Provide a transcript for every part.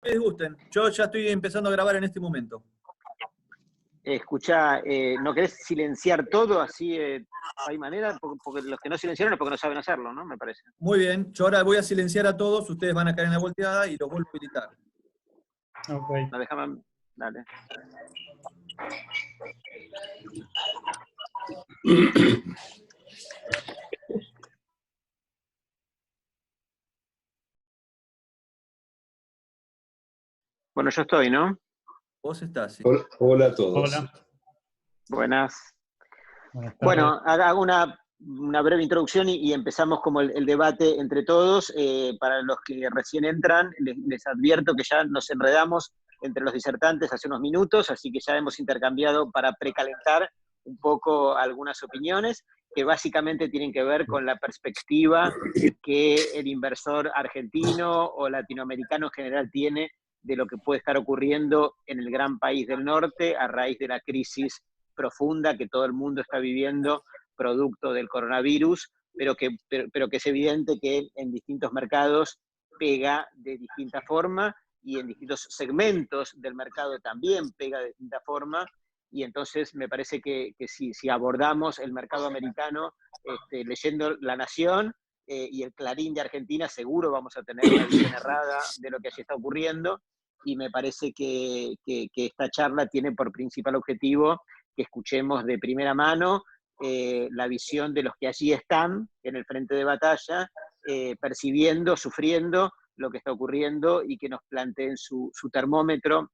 les gusten. Yo ya estoy empezando a grabar en este momento. Escuchá, ¿no querés silenciar todo? Así hay manera, porque los que no silenciaron es porque no saben hacerlo, ¿no? Me parece. Muy bien, yo ahora voy a silenciar a todos, ustedes van a caer en la volteada y los vuelvo a habilitar. Ok. No, déjame, dale. Bueno, yo estoy, ¿no? Vos estás, sí. Hola a todos. Hola. Buenas. Buenas tardes. Bueno, hago una breve introducción y empezamos como el debate entre todos. Para los que recién entran, les advierto que ya nos enredamos entre los disertantes hace unos minutos, así que ya hemos intercambiado para precalentar un poco algunas opiniones que básicamente tienen que ver con la perspectiva que el inversor argentino o latinoamericano en general tiene de lo que puede estar ocurriendo en el gran país del norte a raíz de la crisis profunda que todo el mundo está viviendo producto del coronavirus, pero que es evidente que en distintos mercados pega de distinta forma y en distintos segmentos del mercado también pega de distinta forma. Y entonces me parece que si abordamos el mercado americano leyendo La Nación y el Clarín de Argentina, seguro vamos a tener una visión errada de lo que allí está ocurriendo. Y me parece que esta charla tiene por principal objetivo que escuchemos de primera mano la visión de los que allí están en el frente de batalla, percibiendo, sufriendo lo que está ocurriendo y que nos planteen su termómetro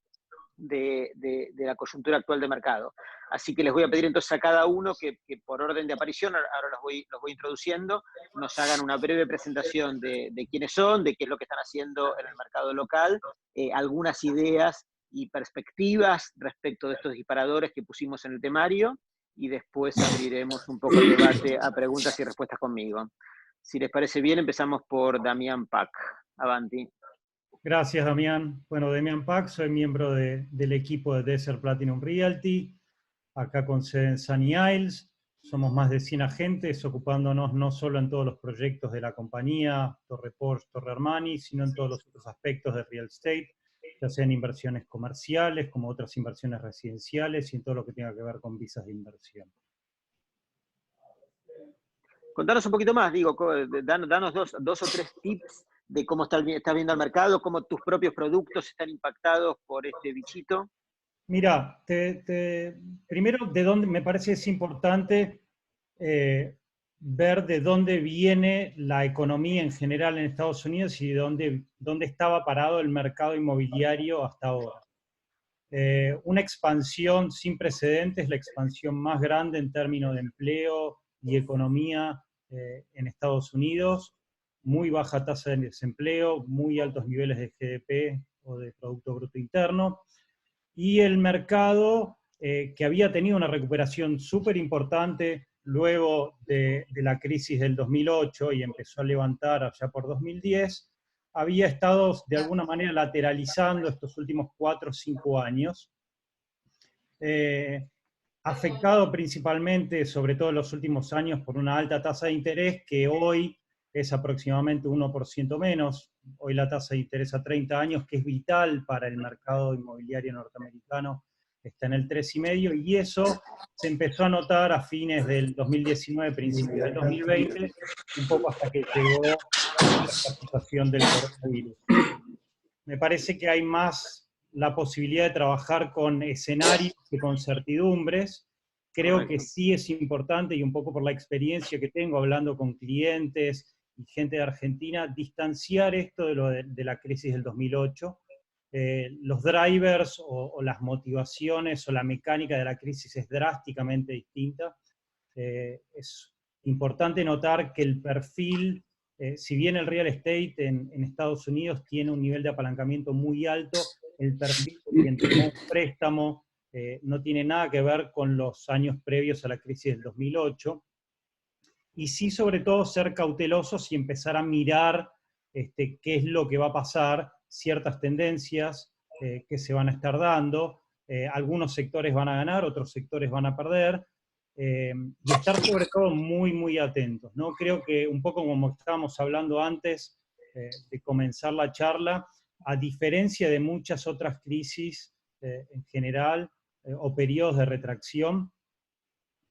de la coyuntura actual de mercado. Así que les voy a pedir entonces a cada uno que por orden de aparición, ahora los voy introduciendo, nos hagan una breve presentación de quiénes son, de qué es lo que están haciendo en el mercado local, algunas ideas y perspectivas respecto de estos disparadores que pusimos en el temario, y después abriremos un poco el debate a preguntas y respuestas conmigo. Si les parece bien, empezamos por Damián Pack. Avanti. Gracias, Damián. Bueno, Damián Pack, soy miembro del equipo de Desert Platinum Realty, acá con sede en Sunny Isles. Somos más de 100 agentes ocupándonos no solo en todos los proyectos de la compañía, Torre Porsche, Torre Armani, sino en todos los otros aspectos de real estate, ya sean inversiones comerciales como otras inversiones residenciales y en todo lo que tenga que ver con visas de inversión. Contanos un poquito más, digo, danos dos o tres tips de cómo estás viendo el mercado, cómo tus propios productos están impactados por este bichito. Mira, primero, de dónde me parece es importante ver de dónde viene la economía en general en Estados Unidos y de dónde estaba parado el mercado inmobiliario hasta ahora. Una expansión sin precedentes, la expansión más grande en términos de empleo y economía en Estados Unidos, muy baja tasa de desempleo, muy altos niveles de GDP o de Producto Bruto Interno, y el mercado que había tenido una recuperación súper importante luego de la crisis del 2008 y empezó a levantar allá por 2010, había estado de alguna manera lateralizando estos últimos 4 o 5 años, afectado principalmente, sobre todo en los últimos años, por una alta tasa de interés que hoy es aproximadamente 1% menos. Hoy la tasa de interés a 30 años, que es vital para el mercado inmobiliario norteamericano, está en el 3,5%, y eso se empezó a notar a fines del 2019, principios del 2020, un poco hasta que llegó la situación del coronavirus. Me parece que hay más la posibilidad de trabajar con escenarios que con certidumbres. Creo que sí es importante, y un poco por la experiencia que tengo hablando con clientes y gente de Argentina, distanciar esto de la crisis del 2008. Los drivers o las motivaciones o la mecánica de la crisis es drásticamente distinta. Es importante notar que el perfil, si bien el real estate en Estados Unidos tiene un nivel de apalancamiento muy alto, el perfil de quien tomó un préstamo no tiene nada que ver con los años previos a la crisis del 2008. Y sí, sobre todo, ser cautelosos y empezar a mirar qué es lo que va a pasar, ciertas tendencias que se van a estar dando. Algunos sectores van a ganar, otros sectores van a perder. Y estar sobre todo muy, muy atentos, ¿no? Creo que un poco como estábamos hablando antes de comenzar la charla, a diferencia de muchas otras crisis en general, o periodos de retracción,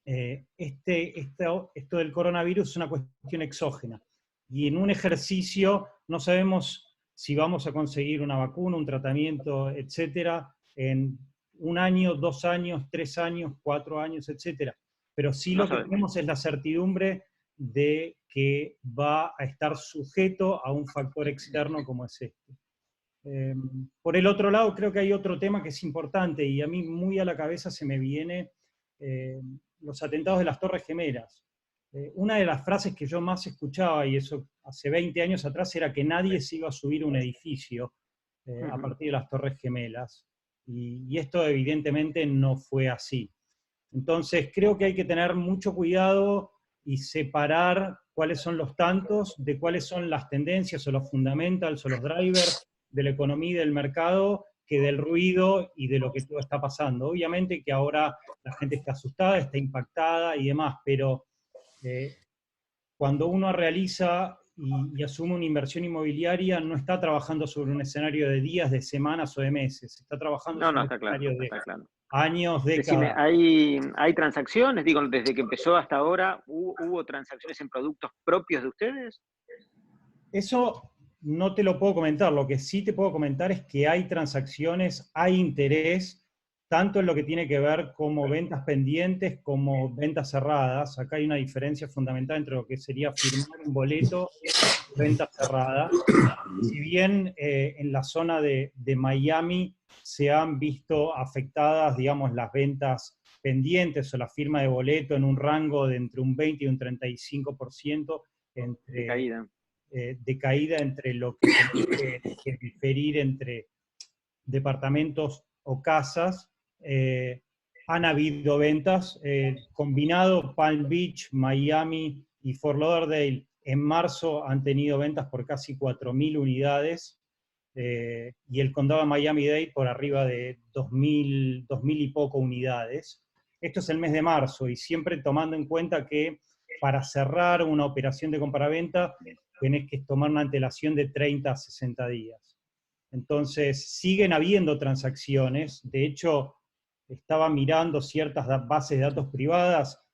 esto del coronavirus es una cuestión exógena. Y en un ejercicio no sabemos si vamos a conseguir una vacuna, un tratamiento, etcétera, en 1 año, 2 años, 3 años, 4 años, etcétera. Pero sí lo que tenemos es la certidumbre de que va a estar sujeto a un factor externo como es este. Por el otro lado, creo que hay otro tema que es importante, y a mí muy a la cabeza se me viene los atentados de las Torres Gemelas. Una de las frases que yo más escuchaba, y eso hace 20 años atrás, era que nadie se iba a subir a un edificio a partir de las Torres Gemelas. Y esto evidentemente no fue así. Entonces creo que hay que tener mucho cuidado y separar cuáles son los tantos de cuáles son las tendencias o los fundamentals o los drivers de la economía y del mercado, que del ruido y de lo que todo está pasando. Obviamente que ahora la gente está asustada, está impactada y demás, pero cuando uno realiza y asume una inversión inmobiliaria, no está trabajando sobre un escenario de días, de semanas o de meses, está trabajando sobre un escenario de años, décadas. Decime, ¿hay transacciones? Digo, desde que empezó hasta ahora, ¿hubo transacciones en productos propios de ustedes? Eso no te lo puedo comentar. Lo que sí te puedo comentar es que hay transacciones, hay interés, tanto en lo que tiene que ver como ventas pendientes como ventas cerradas. Acá hay una diferencia fundamental entre lo que sería firmar un boleto y venta cerrada. Si bien en la zona de Miami se han visto afectadas, digamos, las ventas pendientes o la firma de boleto en un rango de entre un 20 y un 35% de caída. De caída entre lo que tiene que diferir entre departamentos o casas, han habido ventas. Combinado Palm Beach, Miami y Fort Lauderdale en marzo han tenido ventas por casi 4.000 unidades, y el condado de Miami-Dade por arriba de 2.000 y poco unidades. Esto es el mes de marzo, y siempre tomando en cuenta que para cerrar una operación de compraventa tenés que tomar una antelación de 30 a 60 días. Entonces, siguen habiendo transacciones. De hecho, estaba mirando ciertas bases de datos privadas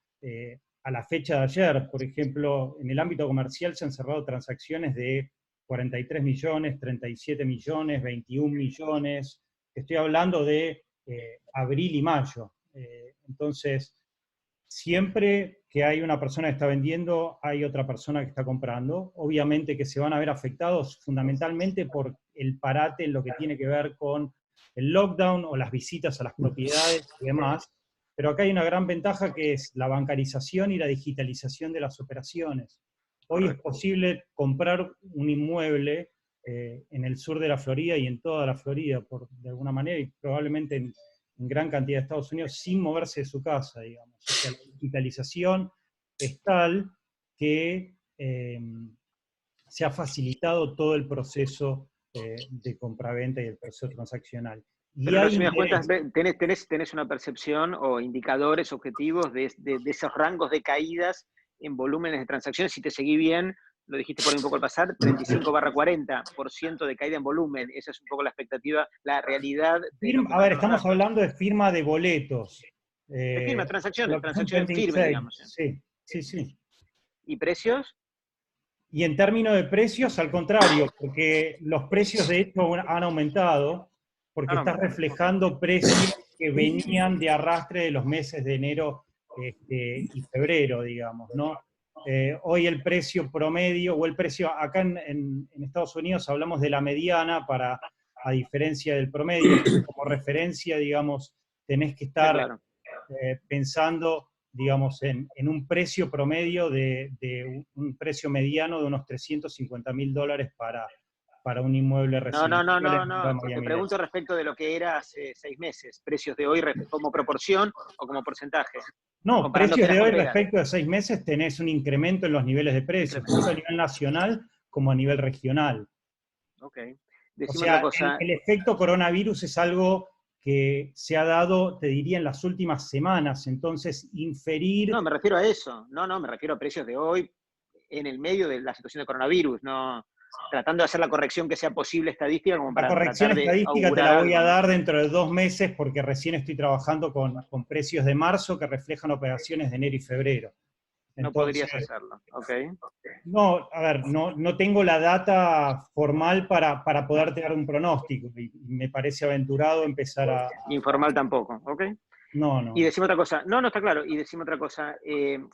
a la fecha de ayer. Por ejemplo, en el ámbito comercial se han cerrado transacciones de 43 millones, 37 millones, 21 millones. Estoy hablando de abril y mayo. Entonces, siempre que hay una persona que está vendiendo, hay otra persona que está comprando. Obviamente que se van a ver afectados fundamentalmente por el parate en lo que tiene que ver con el lockdown o las visitas a las propiedades y demás. Pero acá hay una gran ventaja, que es la bancarización y la digitalización de las operaciones. Hoy es posible comprar un inmueble en el sur de la Florida y en toda la Florida, de alguna manera, y probablemente en gran cantidad de Estados Unidos, sin moverse de su casa, digamos. O sea, la digitalización es tal que se ha facilitado todo el proceso de compraventa y el proceso transaccional. Pero en resumidas cuentas, ¿tenés una percepción o indicadores objetivos de esos rangos de caídas en volúmenes de transacciones? Si te seguí bien, lo dijiste por un poco al pasar, 35-40% de caída en volumen. Esa es un poco la expectativa, la realidad. A ver, estamos hablando de firma de boletos. De firma, transacciones firmes, digamos. Sí. ¿Y precios? Y en términos de precios, al contrario, porque los precios de hecho han aumentado, porque está reflejando precios que venían de arrastre de los meses de enero y febrero, digamos, ¿no? Hoy el precio promedio, o el precio, acá en Estados Unidos hablamos de la mediana, a diferencia del promedio, como referencia, digamos, tenés que estar pensando, digamos, en un precio promedio de un precio mediano de unos $350.000 para un inmueble residencial. No. Te pregunto respecto de lo que era hace 6 meses, precios de hoy como proporción o como porcentaje. No, precios de hoy respecto de 6 meses tenés un incremento en los niveles de precios, tanto a nivel nacional como a nivel regional. Ok. O sea, el efecto coronavirus es algo que se ha dado, te diría, en las últimas semanas. Entonces, inferir... No, me refiero a eso. No, me refiero a precios de hoy en el medio de la situación de coronavirus. No tratando de hacer la corrección que sea posible estadística como para La corrección tratar de estadística te augurar la voy a algo, ¿no? dar dentro de 2 meses porque recién estoy trabajando con precios de marzo que reflejan operaciones de enero y febrero. No Entonces, podrías hacerlo, ¿ok? no, a ver, no tengo la data formal para poder dar un pronóstico y me parece aventurado empezar a... Informal tampoco, ¿ok? Y No. decimos otra cosa, no, está claro, y decimos otra cosa,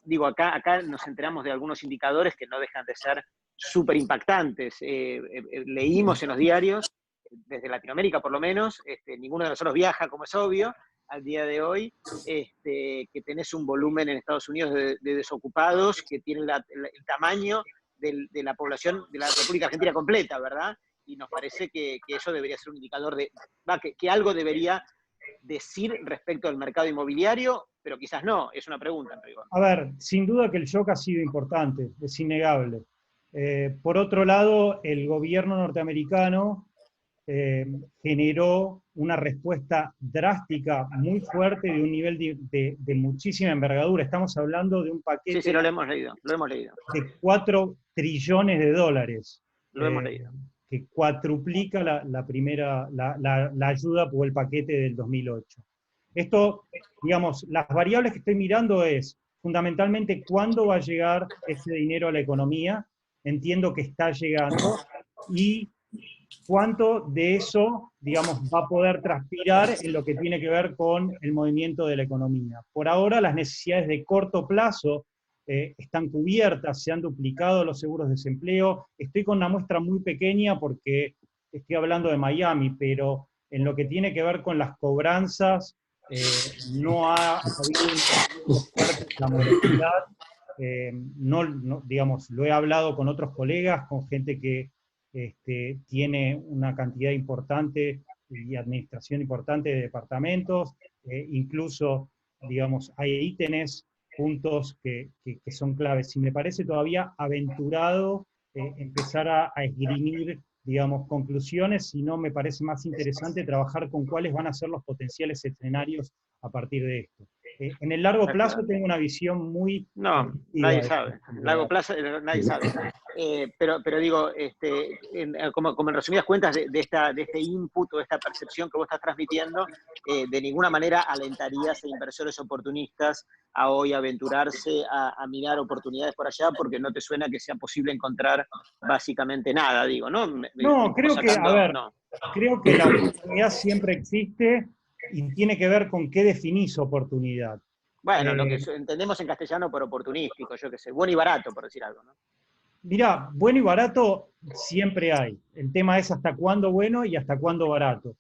digo, acá nos enteramos de algunos indicadores que no dejan de ser súper impactantes. Leímos en los diarios, desde Latinoamérica por lo menos, ninguno de nosotros viaja, como es obvio, al día de hoy, que tenés un volumen en Estados Unidos de desocupados que tiene el tamaño de la población de la República Argentina completa, ¿verdad? Y nos parece que eso debería ser un indicador que algo debería decir respecto al mercado inmobiliario, pero quizás no, es una pregunta en rigor. A ver, sin duda que el shock ha sido importante, es innegable. Por otro lado, el gobierno norteamericano generó una respuesta drástica, muy fuerte, de un nivel de muchísima envergadura. Estamos hablando de un Sí, paquete lo hemos leído, de 4 trillones de dólares, lo hemos leído. que cuatruplica la ayuda por el paquete del 2008. Esto, digamos, las variables que estoy mirando es fundamentalmente cuándo va a llegar ese dinero a la economía, entiendo que está llegando, y cuánto de eso, digamos, va a poder transpirar en lo que tiene que ver con el movimiento de la economía. Por ahora, las necesidades de corto plazo están cubiertas, se han duplicado los seguros de desempleo. Estoy con una muestra muy pequeña porque estoy hablando de Miami, pero en lo que tiene que ver con las cobranzas, no ha habido un fuerte la morosidad. Digamos, lo he hablado con otros colegas, con gente que tiene una cantidad importante y administración importante de departamentos, incluso, digamos, ahí tenés puntos que son claves. Y me parece todavía aventurado empezar a esgrimir, digamos, conclusiones, sino me parece más interesante trabajar con cuáles van a ser los potenciales escenarios a partir de esto. En el largo plazo tengo una visión muy... No, nadie sabe. Largo plazo, nadie sabe. Pero digo, como en resumidas cuentas de este input o esta percepción que vos estás transmitiendo, de ninguna manera alentarías a inversores oportunistas a hoy aventurarse a mirar oportunidades por allá porque no te suena que sea posible encontrar básicamente nada, digo, ¿no? No, creo que, a ver, creo que la oportunidad siempre existe y tiene que ver con qué definís oportunidad. Bueno, lo que entendemos en castellano por oportunístico, yo qué sé, bueno y barato, por decir algo, ¿no? Mirá, bueno y barato siempre hay. El tema es hasta cuándo bueno y hasta cuándo barato.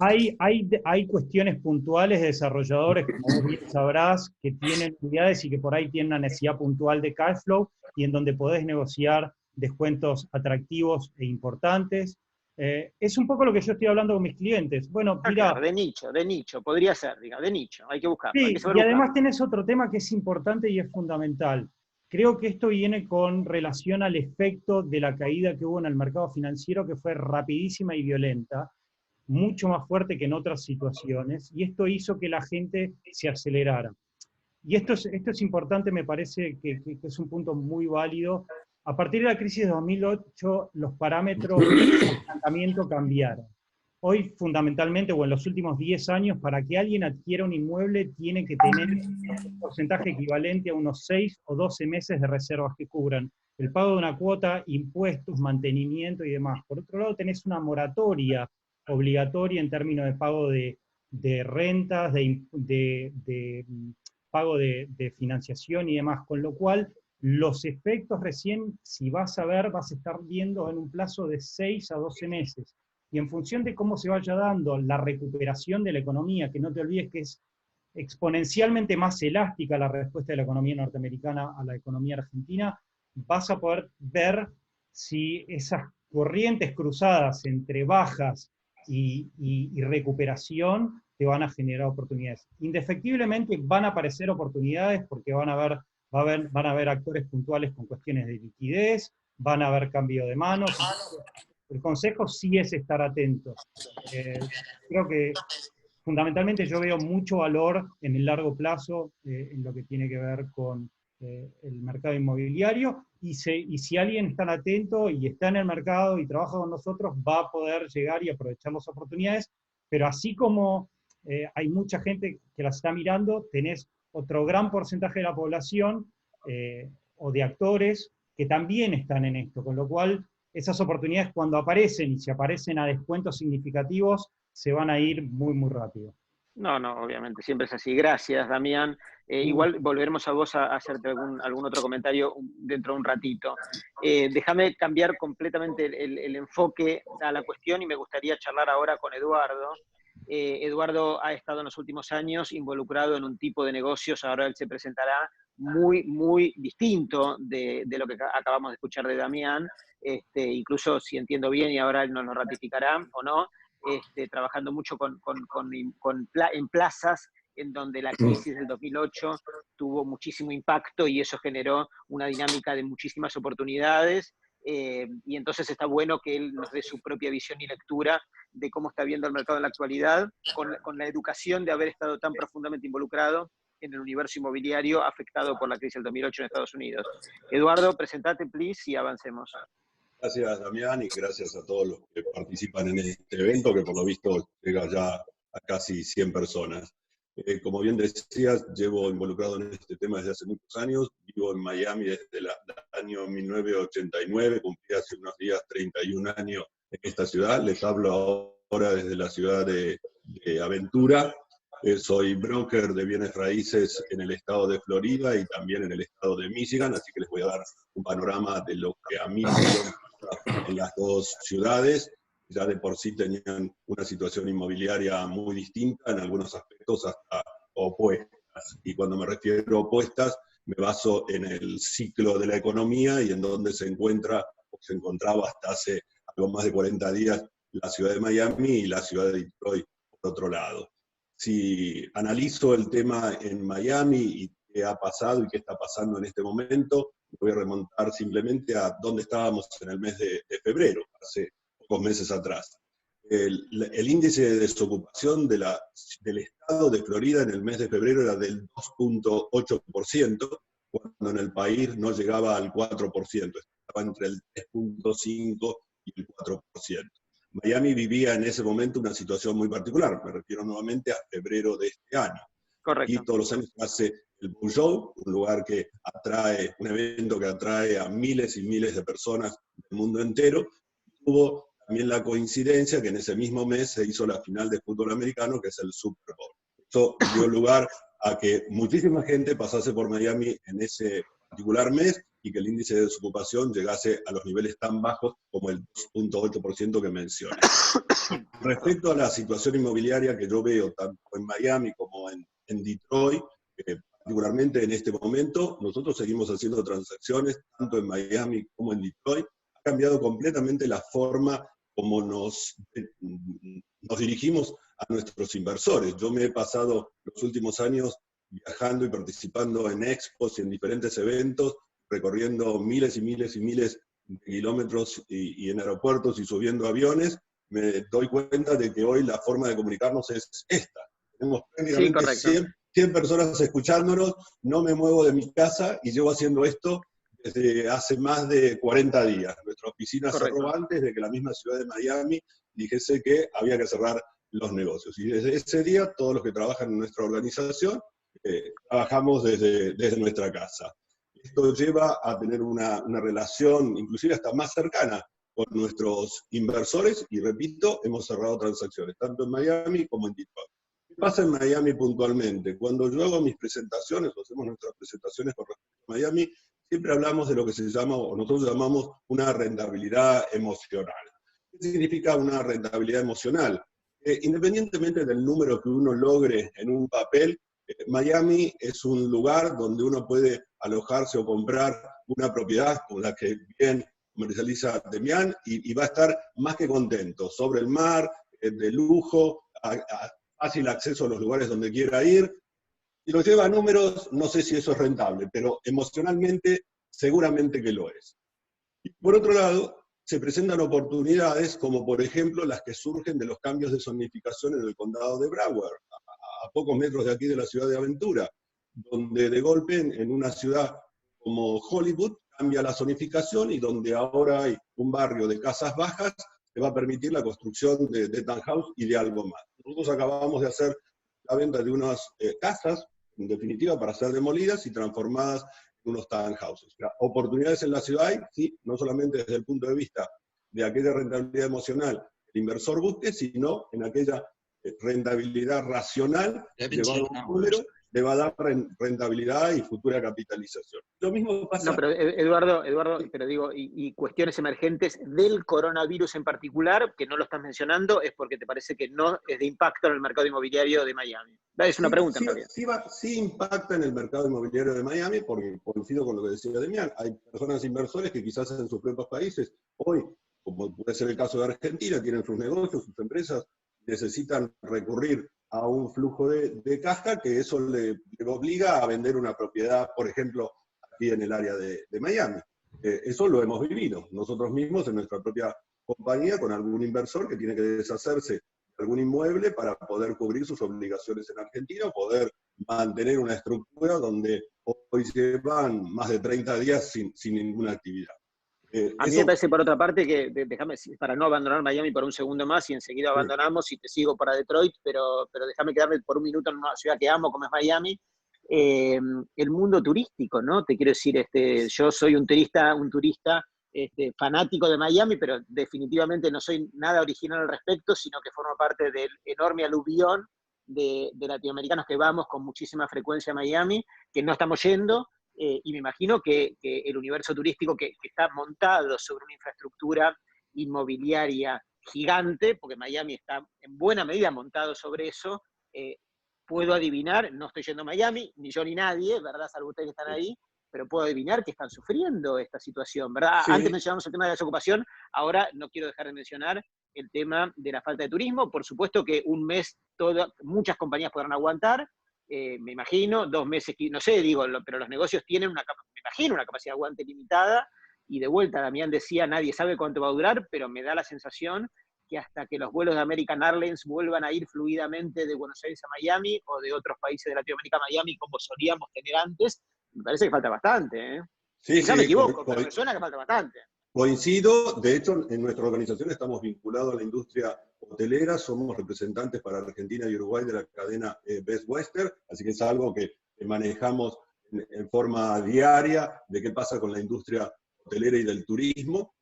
Hay cuestiones puntuales de desarrolladores, como vos bien sabrás, que tienen unidades y que por ahí tienen una necesidad puntual de cash flow y en donde podés negociar descuentos atractivos e importantes. Es un poco lo que yo estoy hablando con mis clientes. Bueno, mirá, claro, de nicho, podría ser, diga, de nicho, hay que buscarlo. sí, hay que saber y además buscarlo. tenés otro tema que es importante y es fundamental. Creo que esto viene con relación al efecto de la caída que hubo en el mercado financiero, que fue rapidísima y violenta, mucho más fuerte que en otras situaciones, y esto hizo que la gente se acelerara. Y esto es importante, me parece que es un punto muy válido. A partir de la crisis de 2008, los parámetros de estancamiento cambiaron. Hoy, fundamentalmente, o en los últimos 10 años, para que alguien adquiera un inmueble, tiene que tener un porcentaje equivalente a unos 6 o 12 meses de reservas que cubran el pago de una cuota, impuestos, mantenimiento y demás. Por otro lado, tenés una moratoria obligatoria en términos de pago de rentas, de pago de financiación y demás, con lo cual los efectos recién, si vas a ver, vas a estar viendo en un plazo de 6 a 12 meses. Y en función de cómo se vaya dando la recuperación de la economía, que no te olvides que es exponencialmente más elástica la respuesta de la economía norteamericana a la economía argentina, vas a poder ver si esas corrientes cruzadas entre bajas y recuperación te van a generar oportunidades. Indefectiblemente van a aparecer oportunidades porque van a haber actores puntuales con cuestiones de liquidez, van a haber cambio de manos. El consejo sí es estar atentos. Creo que fundamentalmente yo veo mucho valor en el largo plazo en lo que tiene que ver con el mercado inmobiliario, y si alguien está atento y está en el mercado y trabaja con nosotros, va a poder llegar y aprovechar las oportunidades, pero así como hay mucha gente que las está mirando, tenés otro gran porcentaje de la población o de actores que también están en esto, con lo cual esas oportunidades cuando aparecen, y si aparecen a descuentos significativos, se van a ir muy, muy rápido. No, obviamente, siempre es así. Gracias, Damián. Igual volveremos a vos a hacerte algún otro comentario dentro de un ratito. Déjame cambiar completamente el enfoque a la cuestión y me gustaría charlar ahora con Eduardo. Eduardo ha estado en los últimos años involucrado en un tipo de negocios, ahora él se presentará, muy, muy distinto de lo que acabamos de escuchar de Damián, incluso si entiendo bien y ahora él nos lo ratificará o no, trabajando mucho en plazas en donde la crisis del 2008 tuvo muchísimo impacto y eso generó una dinámica de muchísimas oportunidades. Y entonces está bueno que él nos dé su propia visión y lectura de cómo está viendo el mercado en la actualidad, con la educación de haber estado tan profundamente involucrado en el universo inmobiliario afectado por la crisis del 2008 en Estados Unidos. Eduardo, presentate, please, y avancemos. Gracias, Damián, y gracias a todos los que participan en este evento, que por lo visto llega ya a casi 100 personas. Como bien decías, llevo involucrado en este tema desde hace muchos años. Vivo en Miami desde el año 1989, cumplí hace unos días 31 años en esta ciudad. Les hablo ahora desde la ciudad de Aventura. Soy broker de bienes raíces en el estado de Florida y también en el estado de Michigan, así que les voy a dar un panorama de lo que a mí me pasa en las dos ciudades. Ya de por sí tenían una situación inmobiliaria muy distinta, en algunos aspectos hasta opuestas. Y cuando me refiero a opuestas, me baso en el ciclo de la economía y en donde se encuentra, o se encontraba hasta hace algo más de 40 días, la ciudad de Miami y la ciudad de Detroit, por otro lado. Si analizo el tema en Miami y qué ha pasado y qué está pasando en este momento, voy a remontar simplemente a dónde estábamos en el mes de febrero, hace pocos meses atrás. El índice de desocupación del estado de Florida en el mes de febrero era del 2.8%, cuando en el país no llegaba al 4%, estaba entre el 3.5% y el 4%. Miami vivía en ese momento una situación muy particular, me refiero nuevamente a febrero de este año. Correcto. Y todos los años se hace el Bull Show, un lugar que atrae, un evento que atrae a miles y miles de personas del mundo entero. Hubo también la coincidencia que en ese mismo mes se hizo la final de fútbol americano, que es el Super Bowl. Eso dio lugar a que muchísima gente pasase por Miami en ese particular mes y que el índice de desocupación llegase a los niveles tan bajos como el 2.8% que mencioné. Respecto a la situación inmobiliaria que yo veo tanto en Miami como en Detroit, particularmente en este momento, nosotros seguimos haciendo transacciones tanto en Miami como en Detroit. Ha cambiado completamente la forma como nos dirigimos a nuestros inversores. Yo me he pasado los últimos años viajando y participando en expos y en diferentes eventos, recorriendo miles y miles y miles de kilómetros y en aeropuertos y subiendo aviones. Me doy cuenta de que hoy la forma de comunicarnos es esta. Tenemos prácticamente 100 personas escuchándonos, no me muevo de mi casa y llevo haciendo esto desde hace más de 40 días. Nuestra oficina cerró antes de que la misma ciudad de Miami dijese que había que cerrar los negocios. Y desde ese día, todos los que trabajan en nuestra organización, trabajamos desde nuestra casa. Esto lleva a tener una relación inclusive hasta más cercana con nuestros inversores y, repito, hemos cerrado transacciones, tanto en Miami como en Detroit. ¿Qué pasa en Miami puntualmente? Cuando yo hago mis presentaciones, o hacemos nuestras presentaciones con respecto a Miami, siempre hablamos de lo que se llama, o nosotros llamamos, una rentabilidad emocional. ¿Qué significa una rentabilidad emocional? Independientemente del número que uno logre en un papel, Miami es un lugar donde uno puede alojarse o comprar una propiedad con la que bien comercializa Damián y va a estar más que contento, sobre el mar, de lujo, fácil acceso a los lugares donde quiera ir. Si lo lleva a números, no sé si eso es rentable, pero emocionalmente seguramente que lo es. Y por otro lado, se presentan oportunidades como por ejemplo las que surgen de los cambios de zonificación en el condado de Broward, a pocos metros de aquí de la ciudad de Aventura, donde de golpe en una ciudad como Hollywood cambia la zonificación y donde ahora hay un barrio de casas bajas, que va a permitir la construcción de townhouse y de algo más. Nosotros acabamos de hacer la venta de unas casas, en definitiva, para ser demolidas y transformadas en unos townhouses. O sea, oportunidades en la ciudad hay, sí, no solamente desde el punto de vista de aquella rentabilidad emocional que el inversor busque, sino en aquella rentabilidad racional, llevado a un número, le va a dar rentabilidad y futura capitalización. Lo mismo pasa... No, pero Eduardo, pero digo, y cuestiones emergentes del coronavirus en particular, que no lo estás mencionando, es porque te parece que no es de impacto en el mercado inmobiliario de Miami. Es una pregunta, en realidad. Sí impacta en el mercado inmobiliario de Miami, porque coincido con lo que decía Demián, hay personas inversores que quizás en sus propios países, hoy, como puede ser el caso de Argentina, tienen sus negocios, sus empresas, necesitan recurrir a un flujo de caja que eso le obliga a vender una propiedad, por ejemplo, aquí en el área de Miami. Eso lo hemos vivido nosotros mismos en nuestra propia compañía con algún inversor que tiene que deshacerse de algún inmueble para poder cubrir sus obligaciones en Argentina o poder mantener una estructura donde hoy se van más de 30 días sin ninguna actividad. A mí me parece, por otra parte, que, déjame, para no abandonar Miami por un segundo más, y enseguida abandonamos y te sigo para Detroit, pero déjame quedarme por un minuto en una ciudad que amo como es Miami. El mundo turístico, ¿no? Te quiero decir, yo soy un turista fanático de Miami, pero definitivamente no soy nada original al respecto, sino que formo parte del enorme aluvión de latinoamericanos que vamos con muchísima frecuencia a Miami, que no estamos yendo. Y me imagino que el universo turístico que está montado sobre una infraestructura inmobiliaria gigante, porque Miami está en buena medida montado sobre eso, puedo adivinar, no estoy yendo a Miami, ni yo ni nadie, ¿verdad? Salvo ustedes que están ahí, pero puedo adivinar que están sufriendo esta situación, ¿verdad? Sí. Antes mencionamos el tema de la desocupación, ahora no quiero dejar de mencionar el tema de la falta de turismo. Por supuesto que un mes muchas compañías podrán aguantar, me imagino, 2 meses, no sé, pero los negocios tienen me imagino, una capacidad de aguante limitada, y de vuelta, Damián decía, nadie sabe cuánto va a durar, pero me da la sensación que hasta que los vuelos de American Airlines vuelvan a ir fluidamente de Buenos Aires a Miami, o de otros países de Latinoamérica a Miami, como solíamos tener antes, me parece que falta bastante, ¿eh? Sí, me equivoco, pero me suena que falta bastante. Coincido, de hecho, en nuestra organización estamos vinculados a la industria hotelera, somos representantes para Argentina y Uruguay de la cadena Best Western, así que es algo que manejamos en forma diaria, de qué pasa con la industria hotelera y del turismo.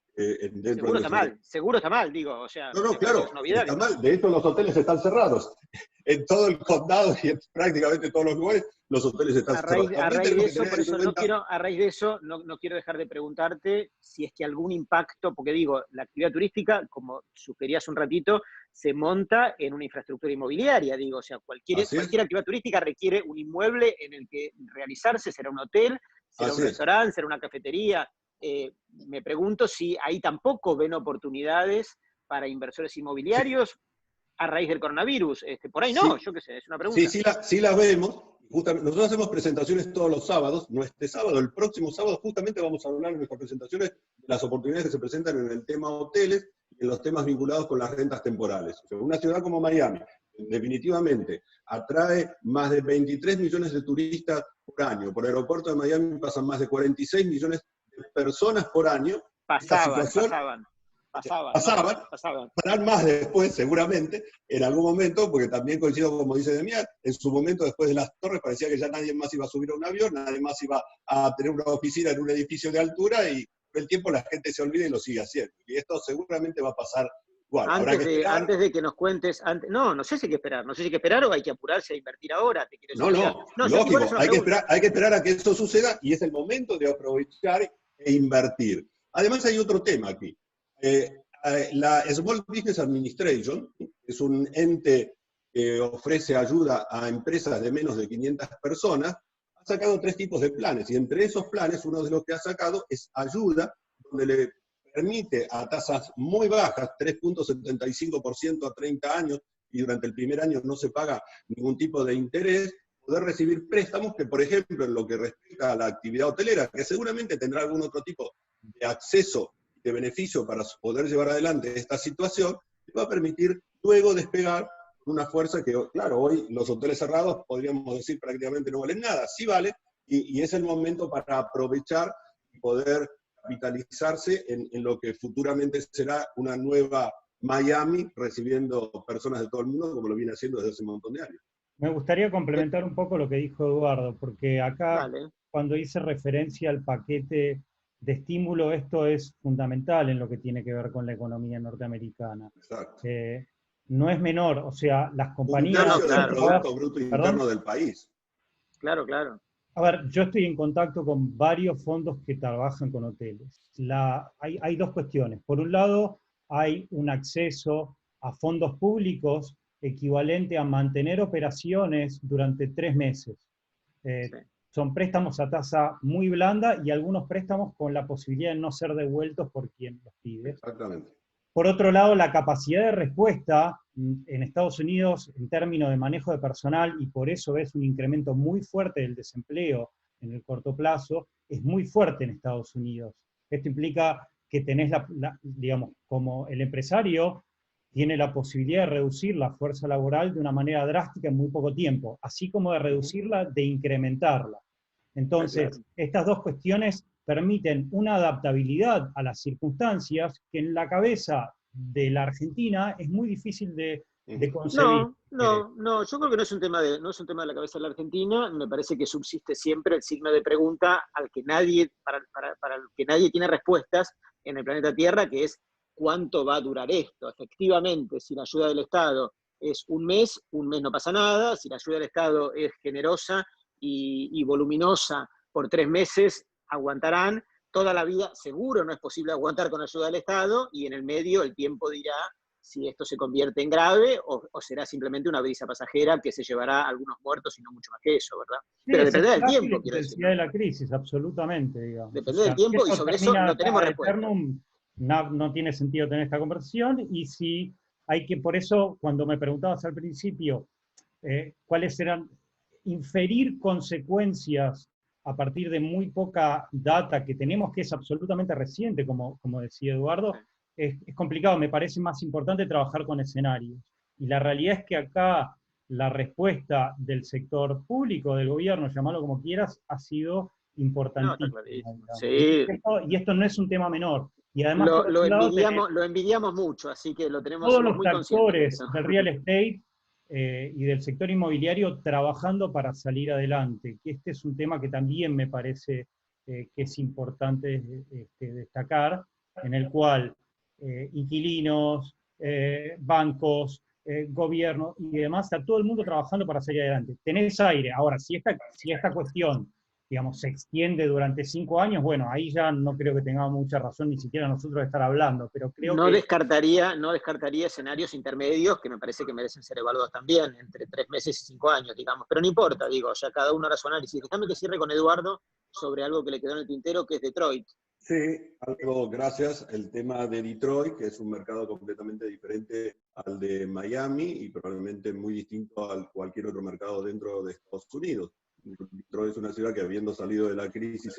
Seguro está mal, digo, o sea... No, claro, está mal. De hecho, los hoteles están cerrados. En todo el condado y en prácticamente todos los lugares, los hoteles están cerrados. A raíz de eso, no quiero dejar de preguntarte si es que algún impacto, porque digo, la actividad turística, como sugerías un ratito, se monta en una infraestructura inmobiliaria, digo, o sea, cualquier actividad turística requiere un inmueble en el que realizarse, será un hotel, será un restaurante, será una cafetería. Me pregunto si ahí tampoco ven oportunidades para inversores inmobiliarios a raíz del coronavirus. Por ahí no, yo qué sé, es una pregunta. Sí las vemos. Justamente, nosotros hacemos presentaciones todos los sábados. No este sábado, el próximo sábado, justamente vamos a hablar en nuestras presentaciones de las oportunidades que se presentan en el tema hoteles y en los temas vinculados con las rentas temporales. O sea, una ciudad como Miami, definitivamente, atrae más de 23 millones de turistas por año. Por el aeropuerto de Miami pasan más de 46 millones de personas por año. Pasaban. Pasarán más después, seguramente, en algún momento, porque también coincido, como dice Demián, en su momento, después de las torres, parecía que ya nadie más iba a subir a un avión, nadie más iba a tener una oficina en un edificio de altura, y con el tiempo la gente se olvida y lo sigue haciendo. Y esto seguramente va a pasar igual. Antes de que nos cuentes, no sé si hay que esperar o hay que apurarse a invertir ahora. Lógico, hay que esperar a que eso suceda, y es el momento de aprovechar e invertir. Además hay otro tema aquí. La Small Business Administration es un ente que ofrece ayuda a empresas de menos de 500 personas, ha sacado 3 tipos de planes, y entre esos planes, uno de los que ha sacado es ayuda, donde le permite a tasas muy bajas, 3.75% a 30 años, y durante el primer año no se paga ningún tipo de interés, poder recibir préstamos que, por ejemplo, en lo que respecta a la actividad hotelera, que seguramente tendrá algún otro tipo de acceso de beneficio para poder llevar adelante esta situación, le va a permitir luego despegar una fuerza que, claro, hoy los hoteles cerrados, podríamos decir, prácticamente no valen nada, sí vale, y es el momento para aprovechar y poder capitalizarse en lo que futuramente será una nueva Miami, recibiendo personas de todo el mundo, como lo viene haciendo desde hace un montón de años. Me gustaría complementar un poco lo que dijo Eduardo, porque acá, Dale. cuando hice referencia al paquete de estímulo, esto es fundamental en lo que tiene que ver con la economía norteamericana. Exacto. No es menor, o sea, las Un compañías... tercio claro. del Producto Bruto Interno ¿Perdón? del país. Claro, claro. A ver, yo estoy en contacto con varios fondos que trabajan con hoteles. Hay dos cuestiones. Por un lado, hay un acceso a fondos públicos equivalente a mantener operaciones durante 3 meses. Sí. Son préstamos a tasa muy blanda y algunos préstamos con la posibilidad de no ser devueltos por quien los pide. Exactamente. Por otro lado, la capacidad de respuesta en Estados Unidos en términos de manejo de personal, y por eso ves un incremento muy fuerte del desempleo en el corto plazo, es muy fuerte en Estados Unidos. Esto implica que tenés, digamos, como el empresario tiene la posibilidad de reducir la fuerza laboral de una manera drástica en muy poco tiempo, así como de reducirla, de incrementarla. Entonces, Claro. estas dos cuestiones permiten una adaptabilidad a las circunstancias que en la cabeza de la Argentina es muy difícil de concebir. No, yo creo que no es un tema de la cabeza de la Argentina, me parece que subsiste siempre el signo de pregunta al que nadie, para el que nadie tiene respuestas en el planeta Tierra, que es ¿cuánto va a durar esto? Efectivamente, si la ayuda del Estado es un mes no pasa nada, si la ayuda del Estado es generosa y voluminosa por 3 meses, aguantarán. Toda la vida seguro no es posible aguantar con ayuda del Estado, y en el medio el tiempo dirá si esto se convierte en grave o será simplemente una brisa pasajera que se llevará a algunos muertos y no mucho más que eso, ¿verdad? Sí, Pero es depende del el tiempo, la quiero decir, intensidad ¿no? de la crisis, absolutamente, digamos. Depende del tiempo, y sobre eso no tenemos respuesta. No tiene sentido tener esta conversación, y si hay que, por eso, cuando me preguntabas al principio, cuáles eran, inferir consecuencias a partir de muy poca data que tenemos, que es absolutamente reciente, como decía Eduardo, es complicado. Me parece más importante trabajar con escenarios. Y la realidad es que acá la respuesta del sector público, del gobierno, llamarlo como quieras, ha sido importantísima. No, está clarísimo. Sí. Y esto no es un tema menor. Y además, por Lo otro lado, lo envidiamos mucho, así que todos somos los muy conscientes de actores eso. del real estate y del sector inmobiliario trabajando para salir adelante, que este es un tema que también me parece que es importante destacar, en el cual inquilinos, bancos, gobierno y demás, está todo el mundo trabajando para salir adelante. Tenés aire. Ahora, si esta cuestión, digamos, se extiende durante 5 años, bueno, ahí ya no creo que tengamos mucha razón ni siquiera nosotros de estar hablando, pero creo No que... descartaría escenarios intermedios que me parece que merecen ser evaluados también, entre 3 meses y 5 años, digamos. Pero no importa, digo, ya cada uno hará su análisis. Déjame que cierre con Eduardo sobre algo que le quedó en el tintero, que es Detroit. Sí, gracias. El tema de Detroit, que es un mercado completamente diferente al de Miami y probablemente muy distinto a cualquier otro mercado dentro de Estados Unidos. Detroit es una ciudad que, habiendo salido de la crisis,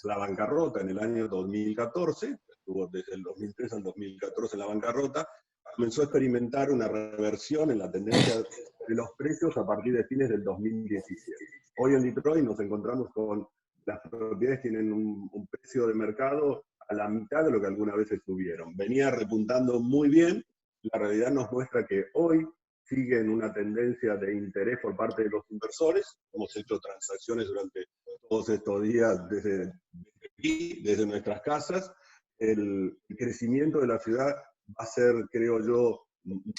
la bancarrota en el año 2014, estuvo desde el 2003 al 2014 en la bancarrota, comenzó a experimentar una reversión en la tendencia de los precios a partir de fines del 2017. Hoy en Detroit nos encontramos con las propiedades tienen un precio de mercado a la mitad de lo que alguna vez estuvieron. Venía repuntando muy bien, la realidad nos muestra que hoy sigue en una tendencia de interés por parte de los inversores. Hemos hecho transacciones durante todos estos días desde nuestras casas. El crecimiento de la ciudad va a ser, creo yo,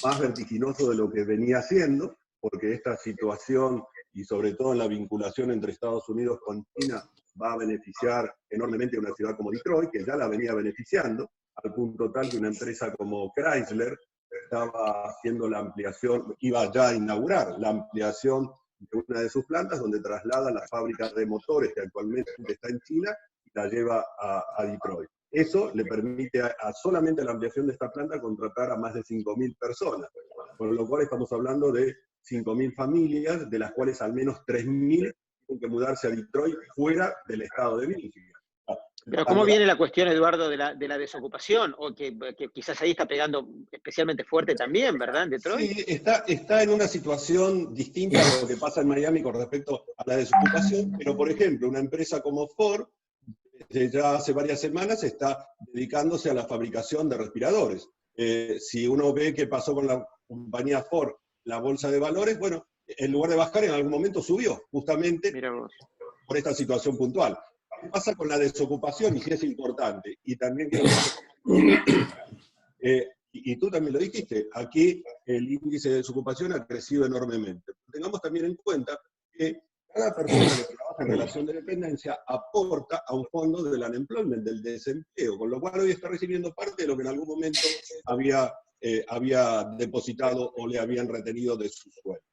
más vertiginoso de lo que venía siendo, porque esta situación, y sobre todo en la vinculación entre Estados Unidos con China, va a beneficiar enormemente a una ciudad como Detroit, que ya la venía beneficiando, al punto tal que una empresa como Chrysler estaba haciendo la ampliación, iba ya a inaugurar la ampliación de una de sus plantas, donde traslada la fábrica de motores que actualmente está en China y la lleva a Detroit. Eso le permite solamente la ampliación de esta planta contratar a más de 5.000 personas, con lo cual estamos hablando de 5.000 familias, de las cuales al menos 3.000 tienen que mudarse a Detroit fuera del estado de Michigan. Pero ¿cómo viene la cuestión, Eduardo, de la desocupación? O que quizás ahí está pegando especialmente fuerte también, ¿verdad, en Detroit? Sí, está en una situación distinta a lo que pasa en Miami con respecto a la desocupación, pero por ejemplo, una empresa como Ford ya hace varias semanas está dedicándose a la fabricación de respiradores. Si uno ve qué pasó con la compañía Ford, la bolsa de valores, bueno, en lugar de bajar en algún momento subió, justamente por esta situación puntual. ¿Qué pasa con la desocupación? Y si es importante, y también creo que y tú también lo dijiste, aquí el índice de desocupación ha crecido enormemente. Tengamos también en cuenta que cada persona que trabaja en relación de dependencia aporta a un fondo del unemployment, del desempleo, con lo cual hoy está recibiendo parte de lo que en algún momento había depositado o le habían retenido de su sueldo.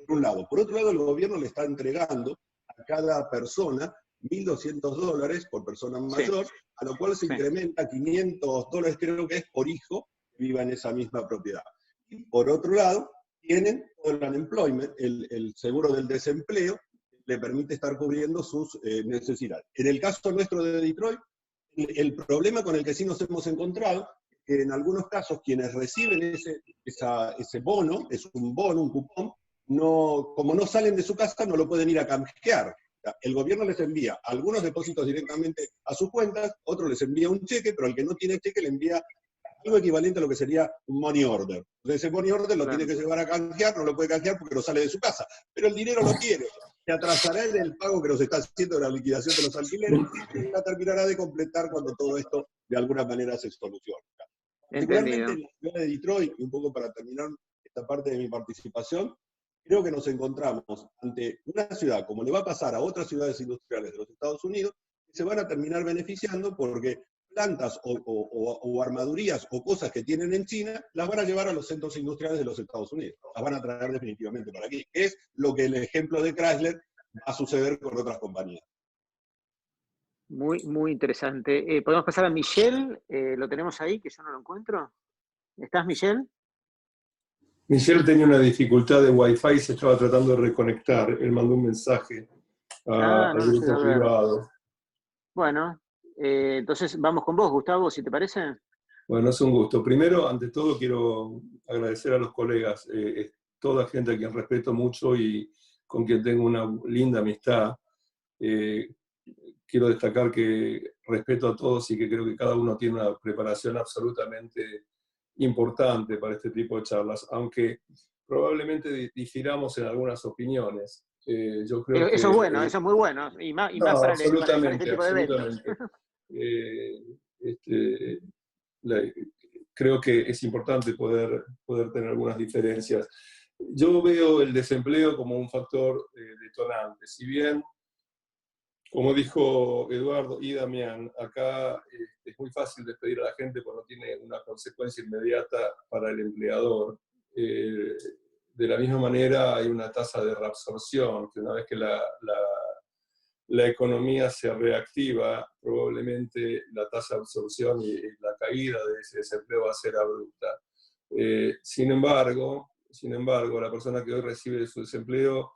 Por un lado. Por otro lado, el gobierno le está entregando a cada persona $1.200 por persona mayor, a lo cual se incrementa $500, creo que es por hijo, que viva en esa misma propiedad. Y por otro lado, tienen todo el unemployment, el seguro del desempleo, le permite estar cubriendo sus necesidades. En el caso nuestro de Detroit, el problema con el que sí nos hemos encontrado es que en algunos casos quienes reciben ese bono, es un bono, un cupón, como no salen de su casa, no lo pueden ir a canjear. El gobierno les envía algunos depósitos directamente a sus cuentas, otros les envía un cheque, pero al que no tiene cheque le envía algo equivalente a lo que sería un money order. Entonces ese money order lo tiene que llevar a canjear, no lo puede canjear porque no sale de su casa, pero el dinero lo tiene. Se atrasará en el pago que nos está haciendo de la liquidación de los alquileres y la terminará de completar cuando todo esto de alguna manera se solucione. Particularmente en la ciudad de Detroit, y un poco para terminar esta parte de mi participación, creo que nos encontramos ante una ciudad, como le va a pasar a otras ciudades industriales de los Estados Unidos, que se van a terminar beneficiando porque plantas o armadurías o cosas que tienen en China, las van a llevar a los centros industriales de los Estados Unidos. Las van a traer definitivamente para aquí. Es lo que el ejemplo de Chrysler va a suceder con otras compañías. Muy, muy interesante. ¿Podemos pasar a Michelle? ¿Lo tenemos ahí, que yo no lo encuentro? ¿Estás, Michelle? Michelle tenía una dificultad de Wi-Fi y se estaba tratando de reconectar. Él mandó un mensaje al grupo privado. Bueno, entonces vamos con vos, Gustavo, si te parece. Bueno, es un gusto. Primero, ante todo, quiero agradecer a los colegas, toda gente a quien respeto mucho y con quien tengo una linda amistad. Quiero destacar que respeto a todos y que creo que cada uno tiene una preparación absolutamente importante para este tipo de charlas, aunque probablemente difiramos en algunas opiniones. Yo creo eso es bueno, eso es muy bueno, y más para este tipo de eventos. Creo que es importante poder tener algunas diferencias. Yo veo el desempleo como un factor detonante. Si bien, como dijo Eduardo y Damián, acá es muy fácil despedir a la gente porque no tiene una consecuencia inmediata para el empleador. De la misma manera hay una tasa de reabsorción, que una vez que la economía se reactiva, probablemente la tasa de absorción y la caída de ese desempleo va a ser abrupta. Sin embargo, la persona que hoy recibe su desempleo,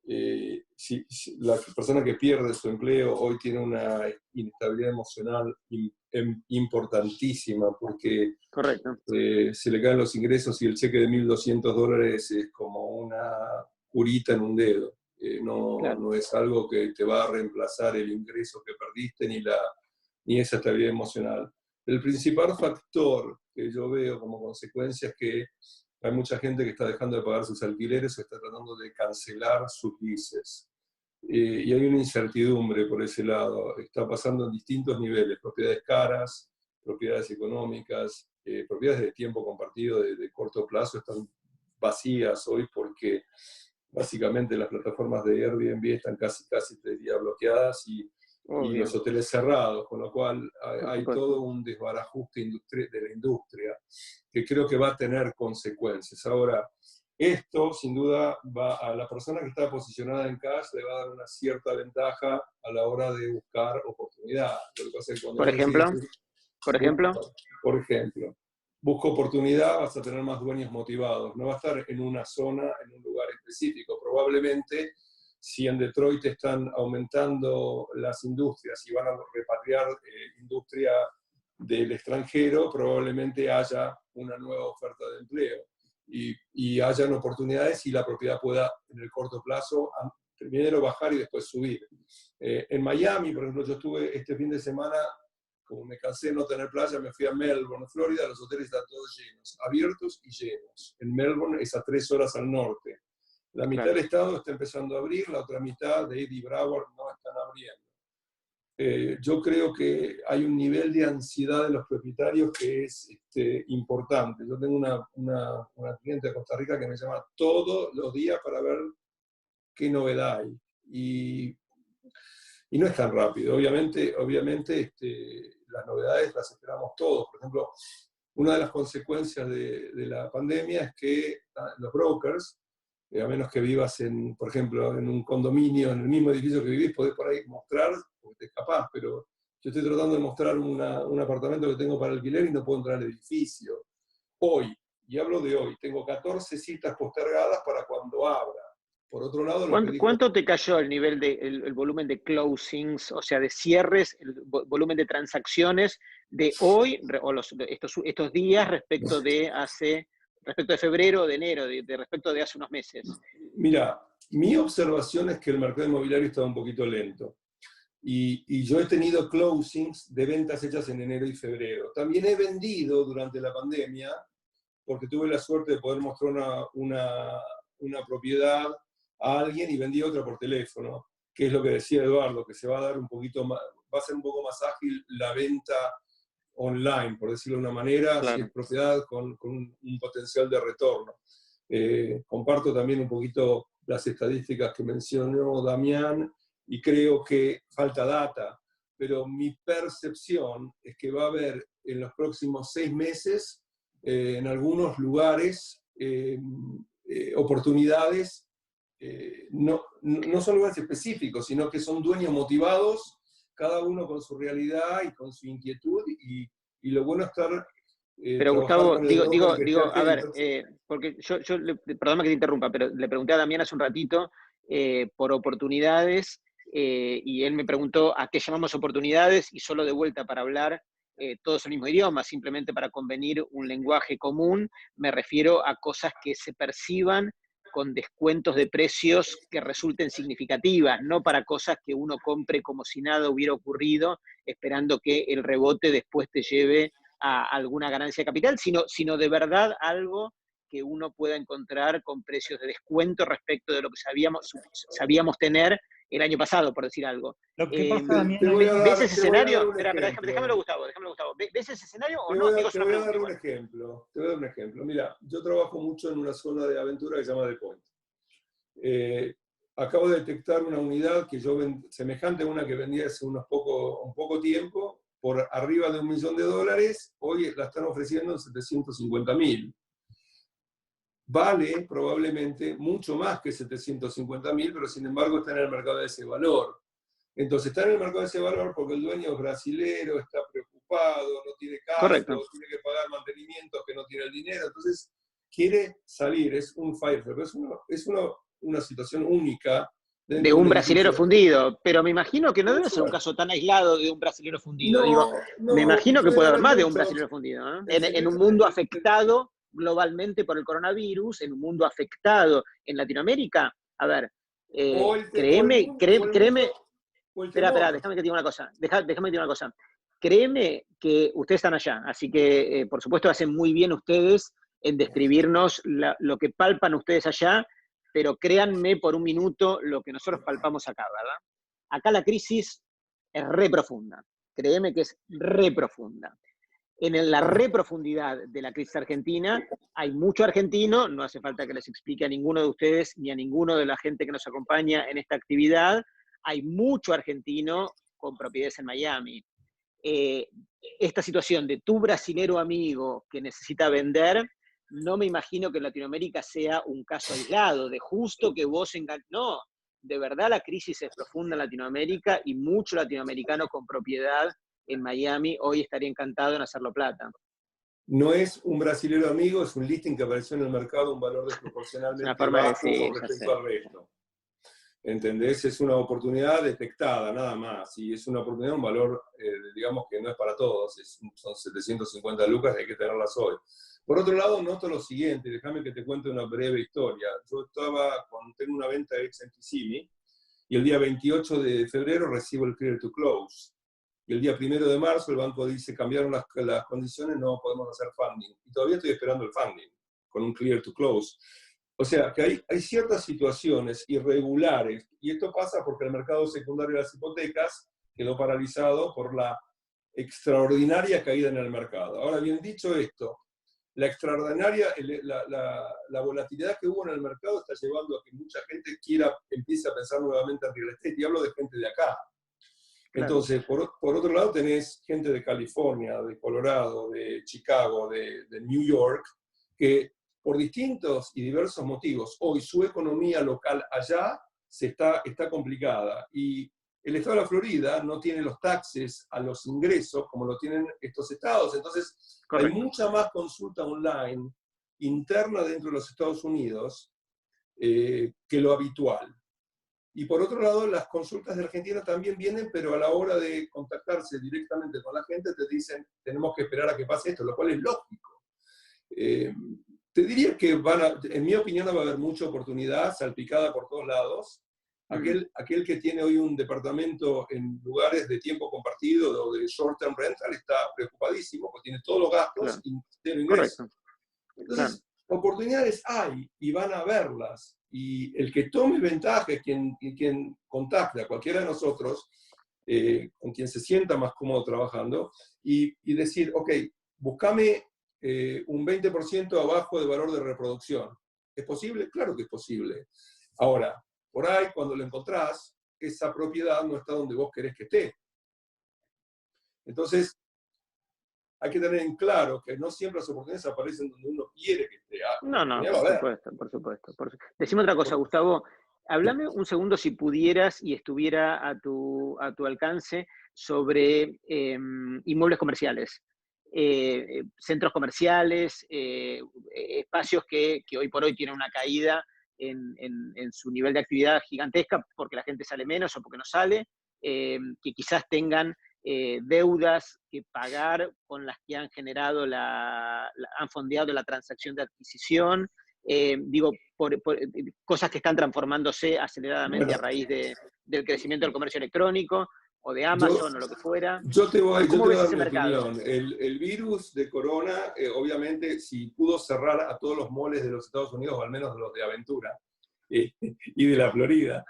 la persona que pierde su empleo hoy tiene una inestabilidad emocional importantísima porque se le caen los ingresos y el cheque de $1.200 es como una curita en un dedo. No es algo que te va a reemplazar el ingreso que perdiste ni esa estabilidad emocional. El principal factor que yo veo como consecuencia es que hay mucha gente que está dejando de pagar sus alquileres o está tratando de cancelar sus leases. Y hay una incertidumbre por ese lado. Está pasando en distintos niveles, propiedades caras, propiedades económicas, propiedades de tiempo compartido de corto plazo están vacías hoy porque básicamente las plataformas de Airbnb están casi te diría, bloqueadas y los hoteles cerrados, con lo cual hay todo un desbarajuste de la industria que creo que va a tener consecuencias. Ahora, esto sin duda va a la persona que está posicionada en cash, le va a dar una cierta ventaja a la hora de buscar oportunidad. Por ejemplo, busco oportunidad, vas a tener más dueños motivados. No va a estar en una zona, en un lugar específico. Probablemente, si en Detroit están aumentando las industrias y van a repatriar industria del extranjero, probablemente haya una nueva oferta de empleo y hayan oportunidades y la propiedad pueda, en el corto plazo, primero bajar y después subir. En Miami, por ejemplo, yo estuve este fin de semana, como me cansé de no tener playa, me fui a Melbourne, Florida, los hoteles están todos llenos, abiertos y llenos. En Melbourne es a 3 horas al norte. La mitad del estado está empezando a abrir, la otra mitad de Eddie Broward no están abriendo. Yo creo que hay un nivel de ansiedad de los propietarios que es importante. Yo tengo una cliente de Costa Rica que me llama todos los días para ver qué novedad hay. Y no es tan rápido. Obviamente las novedades las esperamos todos. Por ejemplo, una de las consecuencias de la pandemia es que los brokers, a menos que vivas, por ejemplo, en un condominio, en el mismo edificio que vivís, podés por ahí mostrar, porque te escapás, pero yo estoy tratando de mostrar un apartamento que tengo para alquiler y no puedo entrar al edificio. Hoy, y hablo de hoy, tengo 14 citas postergadas para cuando abra. Por otro lado, ¿Cuánto te cayó el nivel el volumen de closings, o sea, de cierres, el volumen de transacciones de hoy, o estos días respecto de febrero o de enero, respecto de hace unos meses? Mira, mi observación es que el mercado inmobiliario está un poquito lento. Y yo he tenido closings de ventas hechas en enero y febrero. También he vendido durante la pandemia, porque tuve la suerte de poder mostrar una propiedad a alguien y vendí otra por teléfono, que es lo que decía Eduardo, que se va a dar un poquito más, va a ser un poco más ágil la venta online, por decirlo de una manera, claro. Si es propiedad con un potencial de retorno. Comparto también un poquito las estadísticas que mencionó Damián, y creo que falta data, pero mi percepción es que va a haber en los próximos 6 meses, en algunos lugares, oportunidades. No son lugares específicos, sino que son dueños motivados, cada uno con su realidad y con su inquietud, y lo bueno es estar... pero Gustavo, a ver, porque perdóname que te interrumpa, pero le pregunté a Damián hace un ratito por oportunidades, y él me preguntó a qué llamamos oportunidades, y solo de vuelta para hablar todos el mismo idioma, simplemente para convenir un lenguaje común, me refiero a cosas que se perciban con descuentos de precios que resulten significativas, no para cosas que uno compre como si nada hubiera ocurrido, esperando que el rebote después te lleve a alguna ganancia de capital, sino de verdad algo que uno pueda encontrar con precios de descuento respecto de lo que sabíamos tener el año pasado, por decir algo. Lo que pasa también... ¿Ves ese escenario? Espera, déjamelo, Gustavo. ¿Ves ese escenario o no? Te voy a dar un ejemplo. Mira, yo trabajo mucho en una zona de aventura que se llama The Point. Acabo de detectar una unidad que semejante a una que vendí hace un poco tiempo, por arriba de $1 millón, hoy la están ofreciendo en 750.000. Vale probablemente mucho más que 750.000, pero sin embargo está en el mercado de ese valor. Entonces está en el mercado de ese valor porque el dueño es brasilero, está preocupado, no tiene casa, tiene que pagar mantenimientos, que no tiene el dinero, entonces quiere salir, es un fire, pero es una situación única. De un brasilero fundido, pero me imagino que no debe ser un caso tan aislado de un brasilero fundido. Me imagino que puede haber más de un brasilero fundido, ¿no? En un mundo afectado globalmente por el coronavirus, en un mundo afectado en Latinoamérica, a ver, créeme, espera, déjame que te diga una cosa, créeme que ustedes están allá, así que por supuesto hacen muy bien ustedes en describirnos lo que palpan ustedes allá, pero créanme por un minuto lo que nosotros palpamos acá, ¿verdad? Acá la crisis es re profunda, créeme que es re profunda. En la reprofundidad de la crisis argentina hay mucho argentino, no hace falta que les explique a ninguno de ustedes ni a ninguno de la gente que nos acompaña en esta actividad, hay mucho argentino con propiedades en Miami. Esta situación de tu brasilero amigo que necesita vender, no me imagino que en Latinoamérica sea un caso aislado, de justo que vos no, de verdad la crisis es profunda en Latinoamérica y mucho latinoamericano con propiedad en Miami hoy estaría encantado en hacerlo plata. No es un brasilero amigo, es un listing que apareció en el mercado, un valor desproporcionalmente bajo con respecto al resto. ¿Entendés? Es una oportunidad detectada, nada más. Y es una oportunidad, un valor, digamos que no es para todos. Son 750 lucas, hay que tenerlas hoy. Por otro lado, noto lo siguiente, déjame que te cuente una breve historia. Yo tengo una venta hecha en Kissimmee, y el día 28 de febrero recibo el clear to close. Y el día 1 de marzo el banco dice, cambiaron las condiciones, no podemos hacer funding. Y todavía estoy esperando el funding, con un clear to close. O sea, que hay ciertas situaciones irregulares, y esto pasa porque el mercado secundario de las hipotecas quedó paralizado por la extraordinaria caída en el mercado. Ahora bien, dicho esto, la extraordinaria, la volatilidad que hubo en el mercado está llevando a que mucha gente empiece a pensar nuevamente en real estate, y hablo de gente de acá. Entonces, por otro lado, tenés gente de California, de Colorado, de Chicago, de New York, que por distintos y diversos motivos, hoy su economía local allá está complicada. Y el estado de la Florida no tiene los taxes a los ingresos como lo tienen estos estados. Entonces, correcto, hay mucha más consulta online interna dentro de los Estados Unidos que lo habitual. Y por otro lado, las consultas de Argentina también vienen, pero a la hora de contactarse directamente con la gente te dicen, tenemos que esperar a que pase esto, lo cual es lógico. Te diría que en mi opinión va a haber mucha oportunidad salpicada por todos lados. Aquel que tiene hoy un departamento en lugares de tiempo compartido o de short-term rental está preocupadísimo porque tiene todos los gastos y cero ingresos. Entonces, oportunidades hay y van a verlas. Y el que tome ventaja es quien contacte a cualquiera de nosotros, con quien se sienta más cómodo trabajando, y decir, ok, búscame un 20% abajo de valor de reproducción. ¿Es posible? Claro que es posible. Ahora, por ahí, cuando lo encontrás, esa propiedad no está donde vos querés que esté. Entonces, hay que tener en claro que no siempre las oportunidades aparecen donde uno quiere que esté. Por supuesto. Decime otra cosa, Gustavo. Háblame un segundo, si pudieras y estuviera a tu alcance, sobre inmuebles comerciales. Centros comerciales, espacios que hoy por hoy tienen una caída en su nivel de actividad gigantesca porque la gente sale menos o porque no sale, que quizás tengan deudas que pagar con las que han generado han fondeado la transacción de adquisición, por cosas que están transformándose aceleradamente a raíz del crecimiento del comercio electrónico o de Amazon o lo que fuera. Yo te voy a dar mi mercado? opinión. El virus de corona, obviamente, si pudo cerrar a todos los moles de los Estados Unidos, o al menos los de aventura, y de la Florida,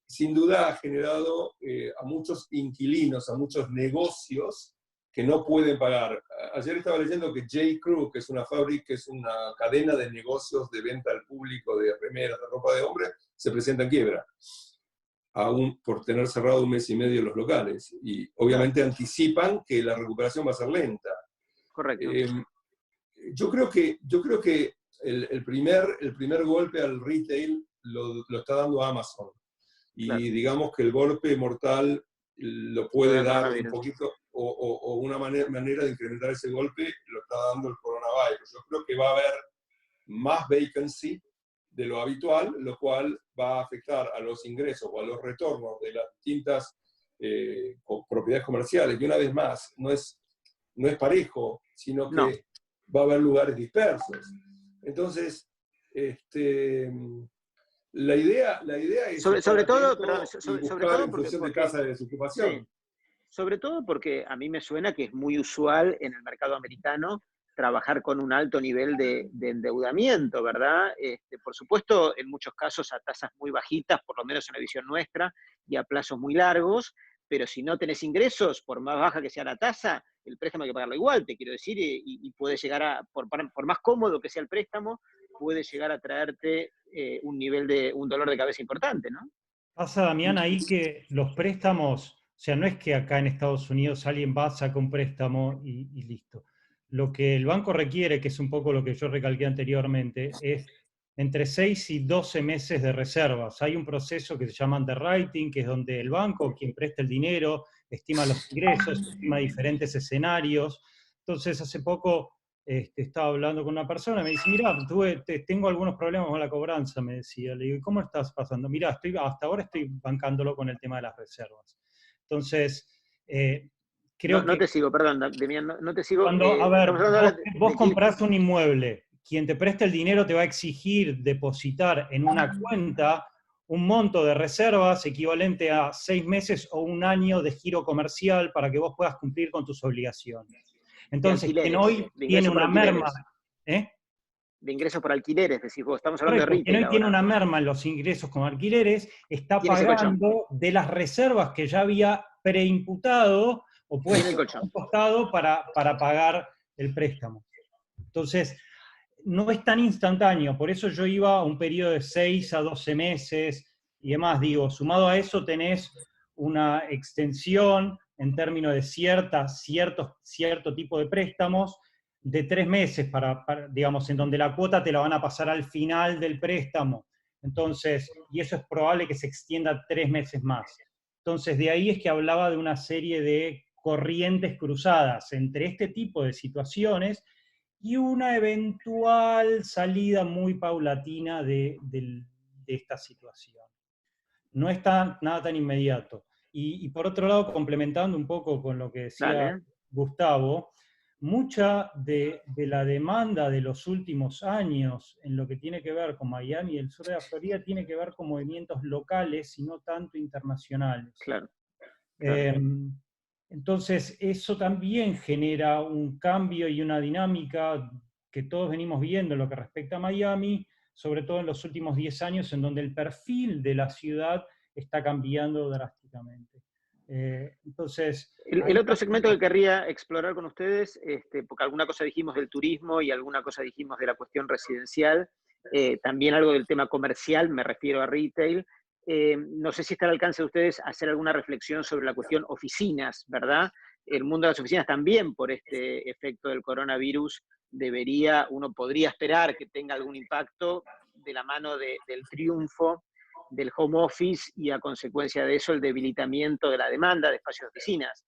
sin duda ha generado a muchos inquilinos, a muchos negocios que no pueden pagar. Ayer estaba leyendo que J.Crew, que es una fábrica, que es una cadena de negocios de venta al público de remeras, de ropa de hombre, se presenta en quiebra, aún por tener cerrado 1 mes y medio los locales. Y obviamente anticipan que la recuperación va a ser lenta. Correcto. Yo creo que el primer golpe al retail lo está dando Amazon. Y digamos que el golpe mortal lo puede dar un poquito, o una manera de incrementar ese golpe lo está dando el coronavirus. Yo creo que va a haber más vacancy de lo habitual, lo cual va a afectar a los ingresos o a los retornos de las distintas propiedades comerciales. Y una vez más, no es parejo, sino que va a haber lugares dispersos. Entonces, la idea es sobre todo porque de casa de desocupación. Sí, sobre todo porque a mí me suena que es muy usual en el mercado americano trabajar con un alto nivel de endeudamiento, ¿verdad? Por supuesto, en muchos casos a tasas muy bajitas, por lo menos en la visión nuestra, y a plazos muy largos, pero si no tenés ingresos, por más baja que sea la tasa, el préstamo hay que pagarlo igual, te quiero decir, y puede llegar por más cómodo que sea el préstamo, puede llegar a traerte un dolor de cabeza importante, ¿no? Pasa, Damián, ahí que los préstamos, o sea, no es que acá en Estados Unidos alguien va, saca un préstamo y listo. Lo que el banco requiere, que es un poco lo que yo recalqué anteriormente, es entre 6 y 12 meses de reservas. Hay un proceso que se llama underwriting, que es donde el banco, quien presta el dinero, estima los ingresos, estima diferentes escenarios. Entonces, hace poco estaba hablando con una persona, me dice, mira, tengo algunos problemas con la cobranza, me decía. Le digo, ¿cómo estás pasando? Mira, hasta ahora estoy bancándolo con el tema de las reservas. Entonces, creo que... No te sigo, perdón, Damián, no te sigo. A ver, vos comprás un inmueble, quien te presta el dinero te va a exigir depositar en una cuenta un monto de reservas equivalente a 6 meses o un año de giro comercial para que vos puedas cumplir con tus obligaciones. Entonces, quien hoy tiene una merma... De ingresos por alquileres, decís vos, estamos hablando Correcto, de retail quien hoy ahora. tiene una merma en los ingresos con alquileres, está pagando de las reservas que ya había preimputado o puesto a un costado para pagar el préstamo. Entonces, no es tan instantáneo, por eso yo iba a un periodo de 6 a 12 meses y demás. Digo, sumado a eso tenés una extensión en términos de cierto tipo de préstamos de 3 meses, digamos, en donde la cuota te la van a pasar al final del préstamo. Entonces, y eso es probable que se extienda 3 meses más. Entonces, de ahí es que hablaba de una serie de corrientes cruzadas entre este tipo de situaciones y una eventual salida muy paulatina de esta situación. No es nada tan inmediato. Y por otro lado, complementando un poco con lo que decía Gustavo, mucha de la demanda de los últimos años en lo que tiene que ver con Miami y el sur de la Florida tiene que ver con movimientos locales y no tanto internacionales. Claro. Entonces, eso también genera un cambio y una dinámica que todos venimos viendo en lo que respecta a Miami, sobre todo en los últimos 10 años, en donde el perfil de la ciudad está cambiando drásticamente. Entonces, el otro segmento que querría explorar con ustedes, porque alguna cosa dijimos del turismo y alguna cosa dijimos de la cuestión residencial, también algo del tema comercial, me refiero a retail. No sé si está al alcance de ustedes hacer alguna reflexión sobre la cuestión oficinas, ¿verdad? El mundo de las oficinas también, por este efecto del coronavirus, uno podría esperar que tenga algún impacto de la mano del triunfo del home office y a consecuencia de eso el debilitamiento de la demanda de espacios de oficinas.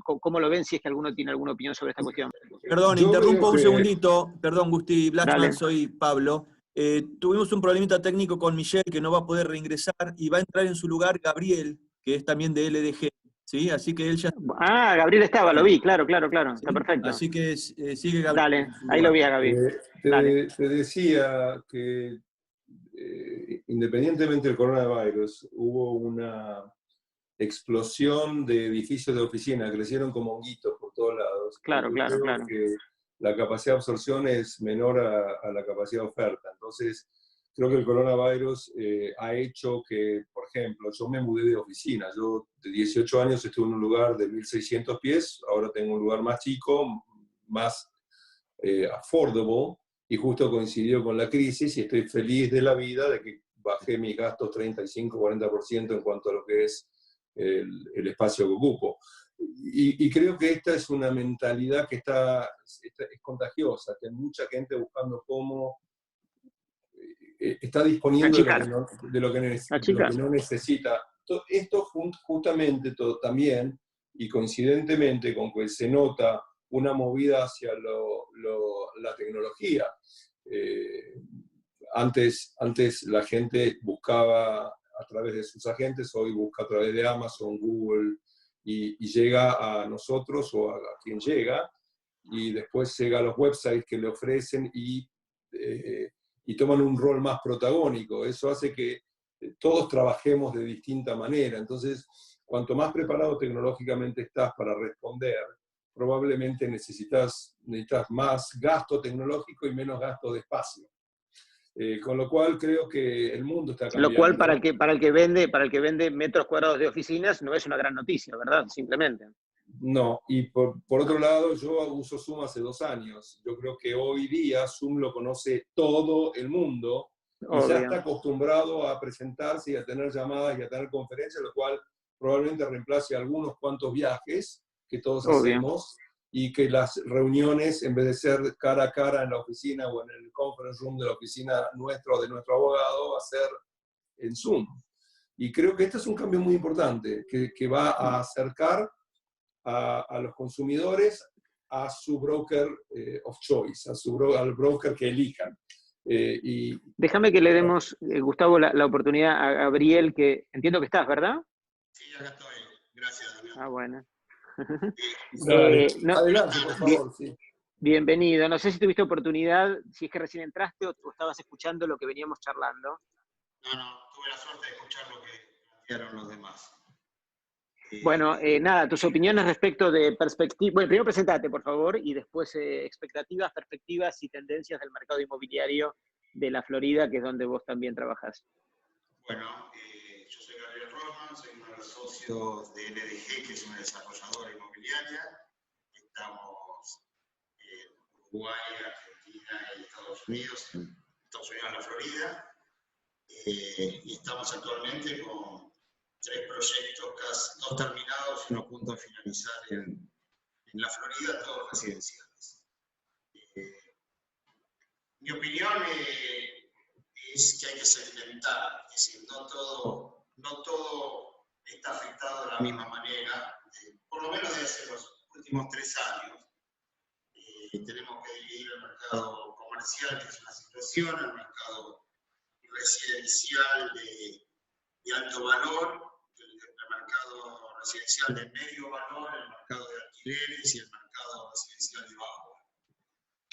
¿Cómo lo ven, si es que alguno tiene alguna opinión sobre esta cuestión? Perdón, interrumpo un segundito. Perdón, Gusti Blackman, soy Pablo. Tuvimos un problemita técnico con Michelle que no va a poder reingresar y va a entrar en su lugar Gabriel, que es también de LDG. ¿Sí? Así que él ya... Ah, Gabriel estaba, lo vi, claro, ¿sí? Está perfecto. Así que sigue Gabriel. Dale, ahí lo vi a Gabriel. Te decía que independientemente del coronavirus, hubo una explosión de edificios de oficina, crecieron como honguitos por todos lados. Claro. Que la capacidad de absorción es menor a la capacidad de oferta. Entonces, creo que el coronavirus ha hecho que, por ejemplo, yo me mudé de oficina. Yo de 18 años estuve en un lugar de 1.600 pies, ahora tengo un lugar más chico, más affordable, y justo coincidió con la crisis y estoy feliz de la vida de que bajé mis gastos 35-40% en cuanto a lo que es el espacio que ocupo. Y creo que esta es una mentalidad que es contagiosa, que hay mucha gente buscando cómo está disponiendo de lo que no necesita. Esto justamente también, y coincidentemente con que se nota una movida hacia la tecnología. Antes la gente buscaba a través de sus agentes, hoy busca a través de Amazon, Google, y llega a nosotros o a quien llega, y después llega a los websites que le ofrecen y toman un rol más protagónico. Eso hace que todos trabajemos de distinta manera. Entonces, cuanto más preparado tecnológicamente estás para responder, probablemente necesitas más gasto tecnológico y menos gasto de espacio. Con lo cual creo que el mundo está cambiando. Lo cual para el que vende metros cuadrados de oficinas no es una gran noticia, ¿verdad? Simplemente. No, y por otro lado, yo uso Zoom hace 2 años. Yo creo que hoy día Zoom lo conoce todo el mundo y ya está acostumbrado a presentarse y a tener llamadas y a tener conferencias, lo cual probablemente reemplace algunos cuantos viajes que todos hacemos, y que las reuniones, en vez de ser cara a cara en la oficina o en el conference room de la oficina nuestra o de nuestro abogado, va a ser en Zoom. Y creo que este es un cambio muy importante, que va a acercar a los consumidores a su broker of choice, al broker que elijan. Déjame que le demos, Gustavo, la oportunidad a Gabriel, que entiendo que estás, ¿verdad? Sí, acá estoy. Gracias, Damián. Ah, bueno. Adelante, por favor. Sí. Bienvenido. No sé si tuviste oportunidad, si es que recién entraste o estabas escuchando lo que veníamos charlando. No, tuve la suerte de escuchar lo que plantearon los demás. Bueno, nada, tus opiniones respecto de perspectiva. Bueno, primero presentate, por favor, y después expectativas, perspectivas y tendencias del mercado inmobiliario de la Florida, que es donde vos también trabajás. Bueno, yo soy Gabriel Rosman, soy uno de los socios de LDG, que es una desarrolladora inmobiliaria. Estamos en Uruguay, Argentina y Estados Unidos en la Florida. Y estamos actualmente con 3 proyectos, 2 terminados y 1 a punto de finalizar en la Florida, todos residenciales. Mi opinión es que hay que segmentar, es decir, no todo está afectado de la misma manera, por lo menos desde los últimos 3 años. Tenemos que dividir el mercado comercial, que es una situación, el mercado residencial de alto valor, el mercado residencial de medio valor, el mercado de alquileres y el mercado residencial de bajo valor.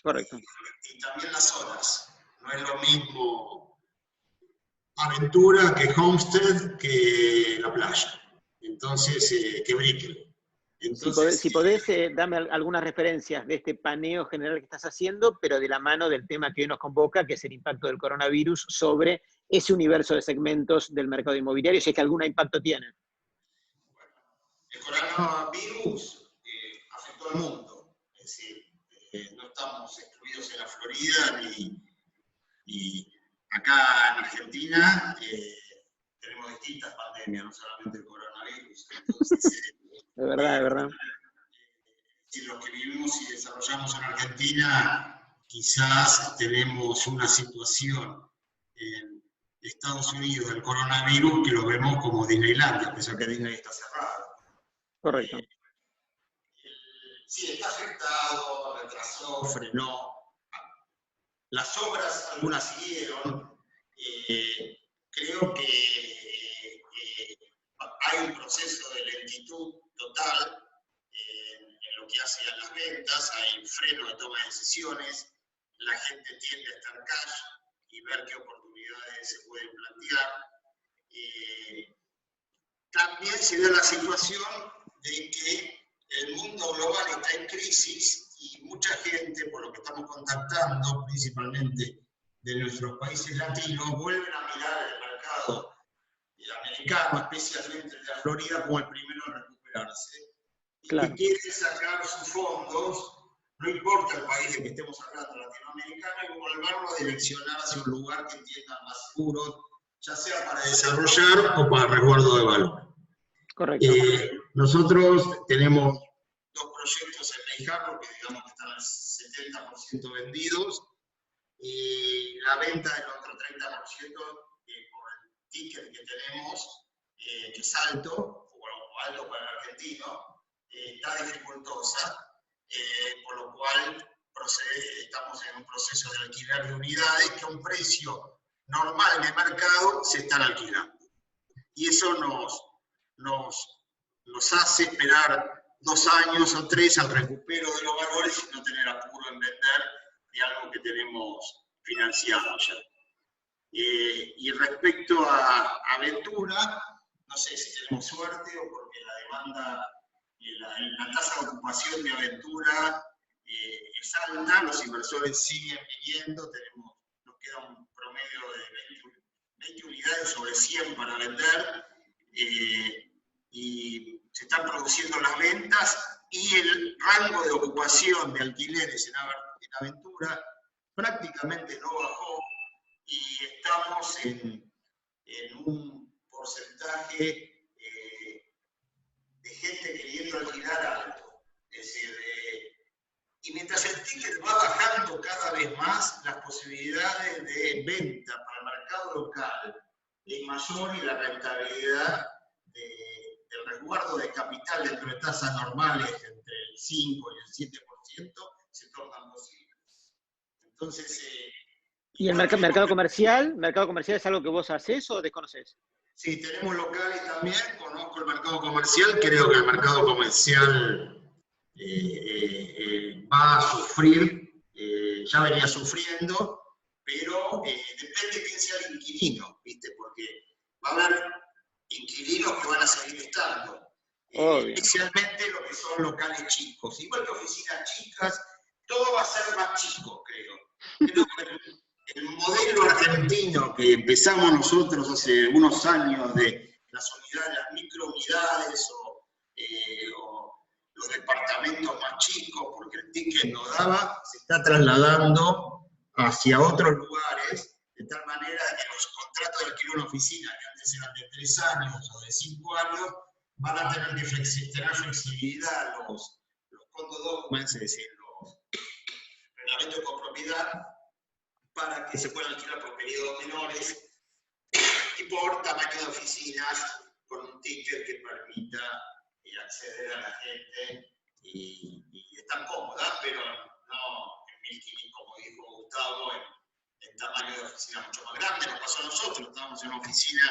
Correcto. Y también las zonas. No es lo mismo Aventura que Homestead que la playa. Entonces, que Brickell. Entonces, si podés dame algunas referencias de este paneo general que estás haciendo, pero de la mano del tema que hoy nos convoca, que es el impacto del coronavirus sobre ese universo de segmentos del mercado inmobiliario, si es que algún impacto tiene. Bueno, el coronavirus afectó al mundo, es decir, no estamos excluidos en la Florida y acá en Argentina tenemos distintas pandemias, no solamente el coronavirus. Entonces, de verdad. Si los que vivimos y desarrollamos en Argentina, quizás tenemos una situación en Estados Unidos del coronavirus que lo vemos como Disneylandia, a pesar que Disney está cerrado. Correcto. Sí, está afectado, retrasó, frenó. Las obras, algunas siguieron. Creo que hay un proceso de lentitud total en lo que hace a las ventas, hay freno de toma de decisiones, la gente tiende a estar cash y ver qué oportunidades se pueden plantear. También se da la situación de que el mundo global está en crisis y mucha gente, por lo que estamos contactando, principalmente de nuestros países latinos, vuelven a mirar el mercado americano, especialmente de la Florida, como el primero en recuperarse. Claro. Y que quiere sacar sus fondos, no importa el país de que estemos hablando, latinoamericano, y volverlo a direccionar hacia un lugar que entienda más seguro, ya sea para desarrollar o para resguardo de valor. Correcto. Nosotros tenemos 2 proyectos en Lake Harbor, que digamos que están al 70% vendidos, y la venta del otro 30% por el ticket que tenemos, que es alto, o alto para el argentino, está dificultosa, por lo cual estamos en un proceso de alquiler de unidades que a un precio normal de mercado se están alquilando. Y eso nos hace esperar 2 años o 3 al recupero de los valores y no tener apuro en vender de algo que tenemos financiado ya. Y respecto a Aventura, no sé si tenemos suerte o porque la demanda, la tasa de ocupación de Aventura es alta, los inversores siguen viniendo, nos queda un promedio de 20 unidades sobre 100 para vender, y se están produciendo las ventas, y el rango de ocupación de alquileres en Aventura prácticamente no bajó, y estamos en un porcentaje de gente queriendo alquilar alto. Es decir, y mientras el ticket va bajando cada vez más, las posibilidades de venta para el mercado local es mayor y la rentabilidad del resguardo de capital dentro de tasas normales entre el 5 y el 7% se tornan posibles. Entonces, ¿y el mercado comercial? ¿Mercado comercial es algo que vos hacés o desconocés? Sí, tenemos locales también, conozco el mercado comercial, creo que el mercado comercial va a sufrir, ya venía sufriendo, pero depende de quién sea el inquilino, ¿viste? va a haber inquilinos que van a seguir estando. Especialmente lo que son locales chicos. Igual que oficinas chicas, todo va a ser más chico, creo. Creo que el modelo argentino que empezamos nosotros hace unos años de las unidades, las microunidades o los departamentos más chicos, porque el ticket no daba, se está trasladando hacia otros lugares, de tal manera que los contratos de alquiler de una oficina, que antes eran de 3 años o de 5 años, van a tener que tener flexibilidad los condodocuments, es decir, los reglamentos de copropiedad, para que se puedan alquilar por periodos menores y por tamaño de oficinas, con un ticket que permita acceder a la gente y estar cómoda, pero no en 1500, como dijo Gustavo, en tamaño de oficina mucho más grande. Nos pasó a nosotros, estábamos en una oficina,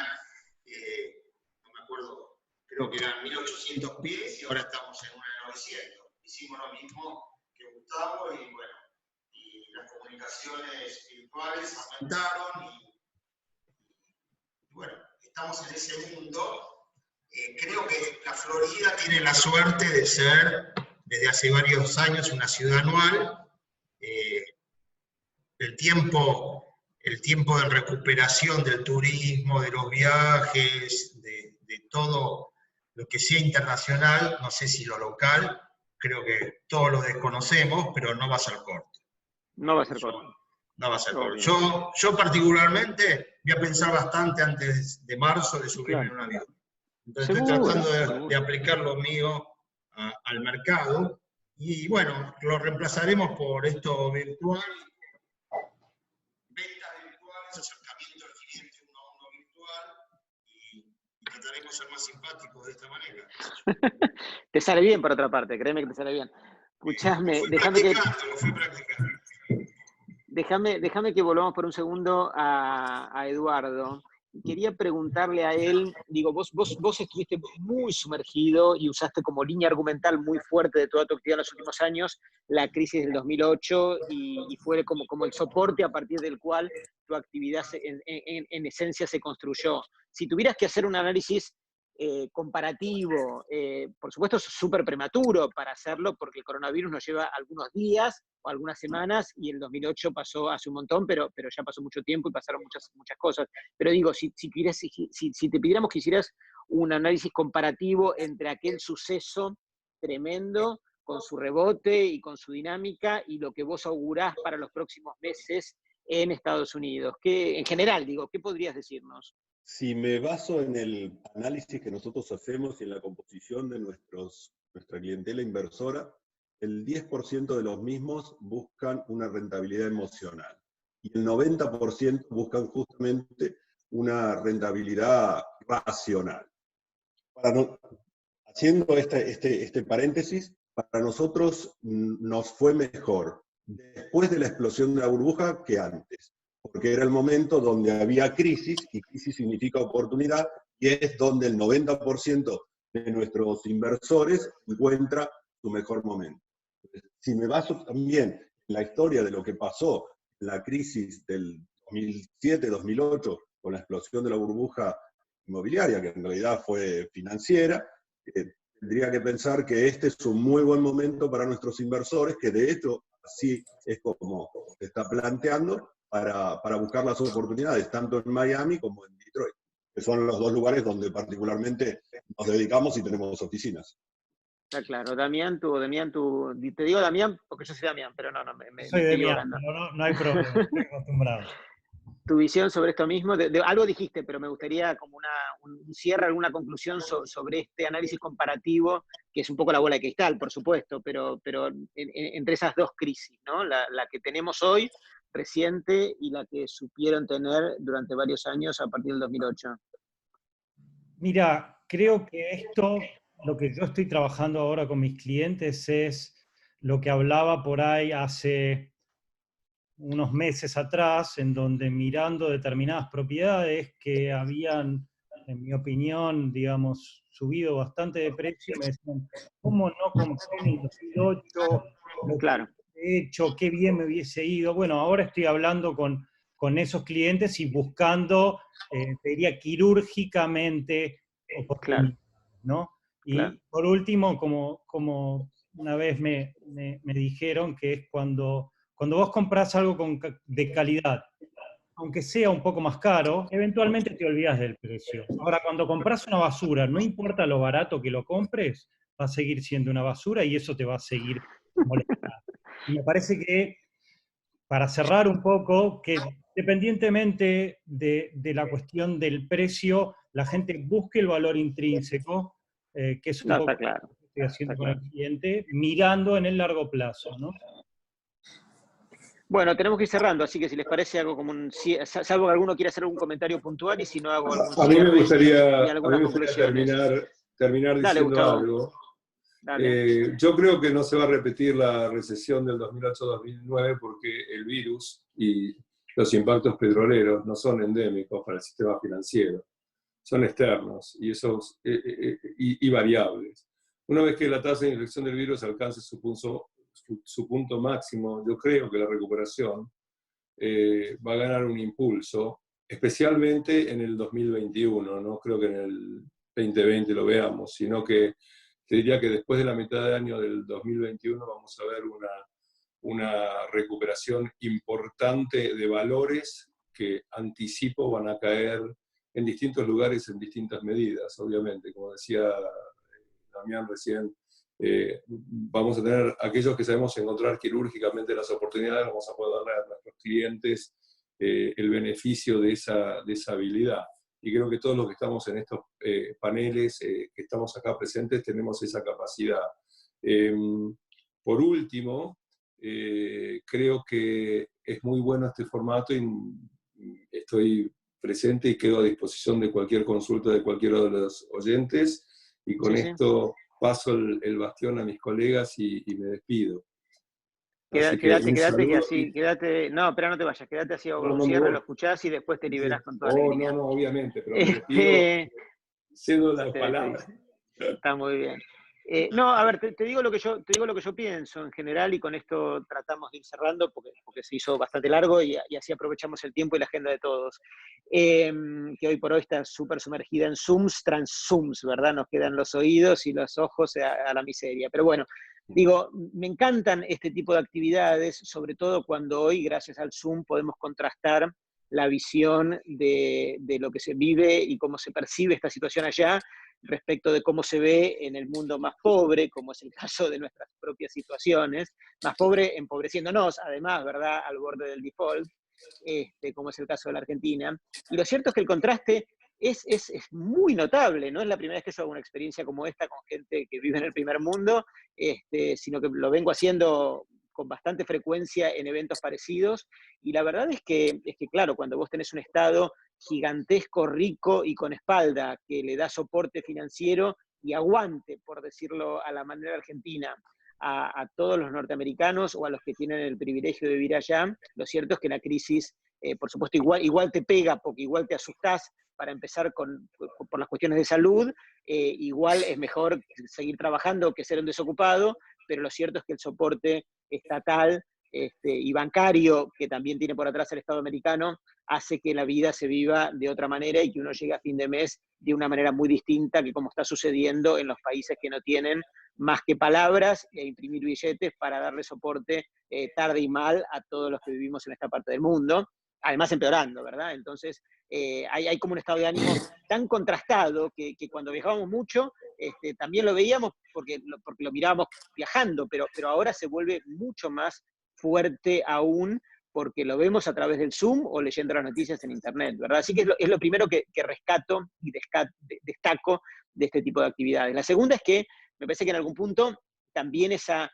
no me acuerdo, creo que eran 1800 pies y ahora estamos en una de 900. Hicimos lo mismo que Gustavo y bueno, y las comunicaciones virtuales aumentaron y bueno, estamos en ese mundo. Creo que la Florida tiene la suerte de ser, desde hace varios años, una ciudad anual. El tiempo de recuperación del turismo, de los viajes, de todo lo que sea internacional, no sé si lo local, creo que todos lo desconocemos, pero no va a ser corto. No va a ser corto. No va a ser corto. Yo particularmente voy a pensar bastante antes de marzo de subirme en un avión. Entonces estoy tratando de aplicar lo mío al mercado, y bueno, lo reemplazaremos por esto virtual, ventas virtuales, acercamiento al cliente uno a uno virtual, y trataremos de ser más simpáticos de esta manera. Te sale bien, por otra parte, créeme que te sale bien. Escuchame, lo fui practicando. Déjame que volvamos por un segundo a Eduardo. Quería preguntarle a él, digo, vos estuviste muy sumergido y usaste como línea argumental muy fuerte de toda tu actividad en los últimos años la crisis del 2008 y fue como el soporte a partir del cual tu actividad en esencia se construyó. Si tuvieras que hacer un análisis comparativo, por supuesto es súper prematuro para hacerlo porque el coronavirus nos lleva algunos días o algunas semanas y el 2008 pasó hace un montón, pero ya pasó mucho tiempo y pasaron muchas cosas. Pero digo, si te pidiéramos que hicieras un análisis comparativo entre aquel suceso tremendo con su rebote y con su dinámica y lo que vos augurás para los próximos meses en Estados Unidos, en general, digo, ¿qué podrías decirnos? Si me baso en el análisis que nosotros hacemos y en la composición de nuestra clientela inversora, el 10% de los mismos buscan una rentabilidad emocional y el 90% buscan justamente una rentabilidad racional. Haciendo este paréntesis, para nosotros nos fue mejor después de la explosión de la burbuja que antes, porque era el momento donde había crisis, y crisis significa oportunidad, y es donde el 90% de nuestros inversores encuentra su mejor momento. Si me baso también en la historia de lo que pasó en la crisis del 2007-2008, con la explosión de la burbuja inmobiliaria, que en realidad fue financiera, tendría que pensar que este es un muy buen momento para nuestros inversores, que de hecho así es como se está planteando, para buscar las oportunidades, tanto en Miami como en Detroit, que son los dos lugares donde particularmente nos dedicamos y tenemos oficinas. Está claro. Damián, te digo Damián porque yo soy Damián, pero no, me soy estoy Damián, no hay problema, estoy acostumbrado. Tu visión sobre esto mismo, algo dijiste, pero me gustaría como un cierre, alguna conclusión sobre este análisis comparativo, que es un poco la bola de cristal, por supuesto, pero entre esas dos crisis, ¿no? La que tenemos hoy, reciente, y la que supieron tener durante varios años a partir del 2008. Mira, creo que lo que yo estoy trabajando ahora con mis clientes es lo que hablaba por ahí hace unos meses atrás, en donde mirando determinadas propiedades que habían, en mi opinión, digamos, subido bastante de precio, me decían, ¿cómo no compré en el 2008? Claro. He hecho, qué bien me hubiese ido. Bueno, ahora estoy hablando con con esos clientes y buscando, te diría, quirúrgicamente oportunidades, ¿no? Y por último, como una vez me dijeron, que es cuando vos comprás algo de calidad, aunque sea un poco más caro, eventualmente te olvidas del precio. Ahora, cuando compras una basura, no importa lo barato que lo compres, va a seguir siendo una basura y eso te va a seguir molestando. Y me parece que, para cerrar un poco, que independientemente de la cuestión del precio, la gente busque el valor intrínseco, que es un poco lo que estoy haciendo con el cliente, mirando en el largo plazo, ¿no? Bueno, tenemos que ir cerrando, así que si les parece hago como un cierre, salvo que alguno quiera hacer algún comentario puntual, y si no hago algún cierre. A mí me gustaría, terminar Dale, diciendo Gustavo. algo. Dale. Yo creo que no se va a repetir la recesión del 2008-2009 porque el virus y los impactos petroleros no son endémicos para el sistema financiero, son externos y variables. Una vez que la tasa de infección del virus alcance su punto máximo, yo creo que la recuperación va a ganar un impulso, especialmente en el 2021. No creo que en el 2020 lo veamos, sino que te diría que después de la mitad de año del 2021 vamos a ver una recuperación importante de valores que, anticipo, van a caer en distintos lugares en distintas medidas, obviamente. Como decía Damián recién, vamos a tener aquellos que sabemos encontrar quirúrgicamente las oportunidades, vamos a poder darle a nuestros clientes el beneficio de esa habilidad. Y creo que todos los que estamos en estos paneles, que estamos acá presentes, tenemos esa capacidad. Por último, creo que es muy bueno este formato y estoy presente y quedo a disposición de cualquier consulta de cualquiera de los oyentes. Y con esto paso el bastión a mis colegas y me despido. Quédate, no, pero no te vayas, quédate así, hago un cierre, lo escuchás y después te liberás con toda alegría. No, obviamente, pero me despido, cedo la palabra. Está muy bien. No, a ver, te digo lo que yo pienso en general, y con esto tratamos de ir cerrando porque se hizo bastante largo y así aprovechamos el tiempo y la agenda de todos. Que hoy por hoy está súper sumergida en Zooms, trans-Zooms, ¿verdad? Nos quedan los oídos y los ojos a la miseria. Pero bueno, digo, me encantan este tipo de actividades, sobre todo cuando hoy, gracias al Zoom, podemos contrastar la visión de lo que se vive y cómo se percibe esta situación allá respecto de cómo se ve en el mundo más pobre, como es el caso de nuestras propias situaciones, más pobre empobreciéndonos, además, ¿verdad?, al borde del default, como es el caso de la Argentina. Y lo cierto es que el contraste es muy notable. No es la primera vez que yo hago una experiencia como esta con gente que vive en el primer mundo, sino que lo vengo haciendo con bastante frecuencia en eventos parecidos, y la verdad es que claro, cuando vos tenés un Estado gigantesco, rico y con espalda, que le da soporte financiero y aguante, por decirlo a la manera argentina, a todos los norteamericanos o a los que tienen el privilegio de vivir allá, lo cierto es que la crisis, por supuesto, igual te pega, porque igual te asustás, para empezar por las cuestiones de salud, igual es mejor seguir trabajando que ser un desocupado, pero lo cierto es que el soporte estatal y bancario, que también tiene por atrás el Estado americano, hace que la vida se viva de otra manera y que uno llegue a fin de mes de una manera muy distinta que como está sucediendo en los países que no tienen más que palabras e imprimir billetes para darle soporte tarde y mal a todos los que vivimos en esta parte del mundo, además empeorando, ¿verdad? Entonces hay como un estado de ánimo tan contrastado que cuando viajábamos mucho también lo veíamos porque lo mirábamos viajando, pero ahora se vuelve mucho más fuerte aún porque lo vemos a través del Zoom o leyendo las noticias en Internet, ¿verdad? Así que es lo primero que rescato y destaco de este tipo de actividades. La segunda es que me parece que en algún punto también esa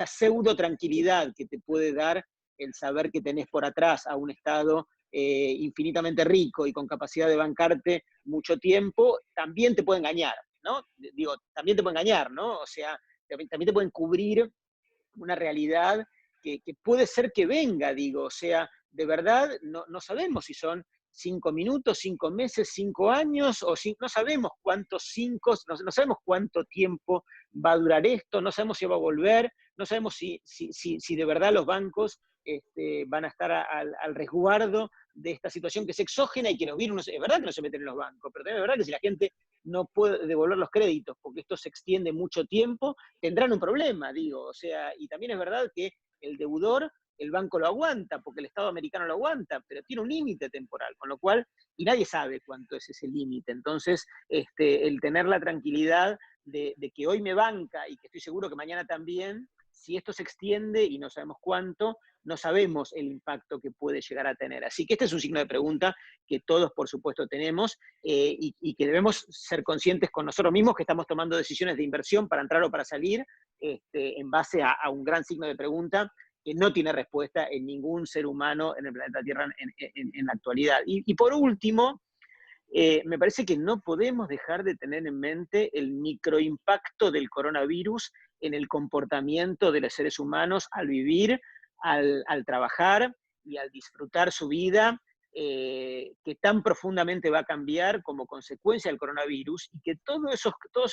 pseudo tranquilidad que te puede dar el saber que tenés por atrás a un Estado infinitamente rico y con capacidad de bancarte mucho tiempo, también te puede engañar, ¿no? Digo, también te puede engañar, ¿no? O sea, también te pueden cubrir una realidad que puede ser que venga, digo, o sea, de verdad no sabemos si son 5 minutos, 5 meses, 5 años, no sabemos cuántos 5, no sabemos cuánto tiempo va a durar esto, no sabemos si va a volver, no sabemos si de verdad los bancos van a estar al resguardo de esta situación que es exógena y que los virus, es verdad que no se meten en los bancos, pero también es verdad que si la gente no puede devolver los créditos porque esto se extiende mucho tiempo, tendrán un problema, digo, o sea, y también es verdad que el deudor, el banco lo aguanta, porque el Estado americano lo aguanta, pero tiene un límite temporal, con lo cual, y nadie sabe cuánto es ese límite. Entonces, el tener la tranquilidad de que hoy me banca y que estoy seguro que mañana también, si esto se extiende y no sabemos cuánto, no sabemos el impacto que puede llegar a tener. Así que este es un signo de pregunta que todos, por supuesto, tenemos y que debemos ser conscientes con nosotros mismos que estamos tomando decisiones de inversión para entrar o para salir en base a un gran signo de pregunta que no tiene respuesta en ningún ser humano en el planeta Tierra en la actualidad. Y por último, me parece que no podemos dejar de tener en mente el microimpacto del coronavirus en el comportamiento de los seres humanos al vivir, al trabajar y al disfrutar su vida, que tan profundamente va a cambiar como consecuencia del coronavirus, y que todos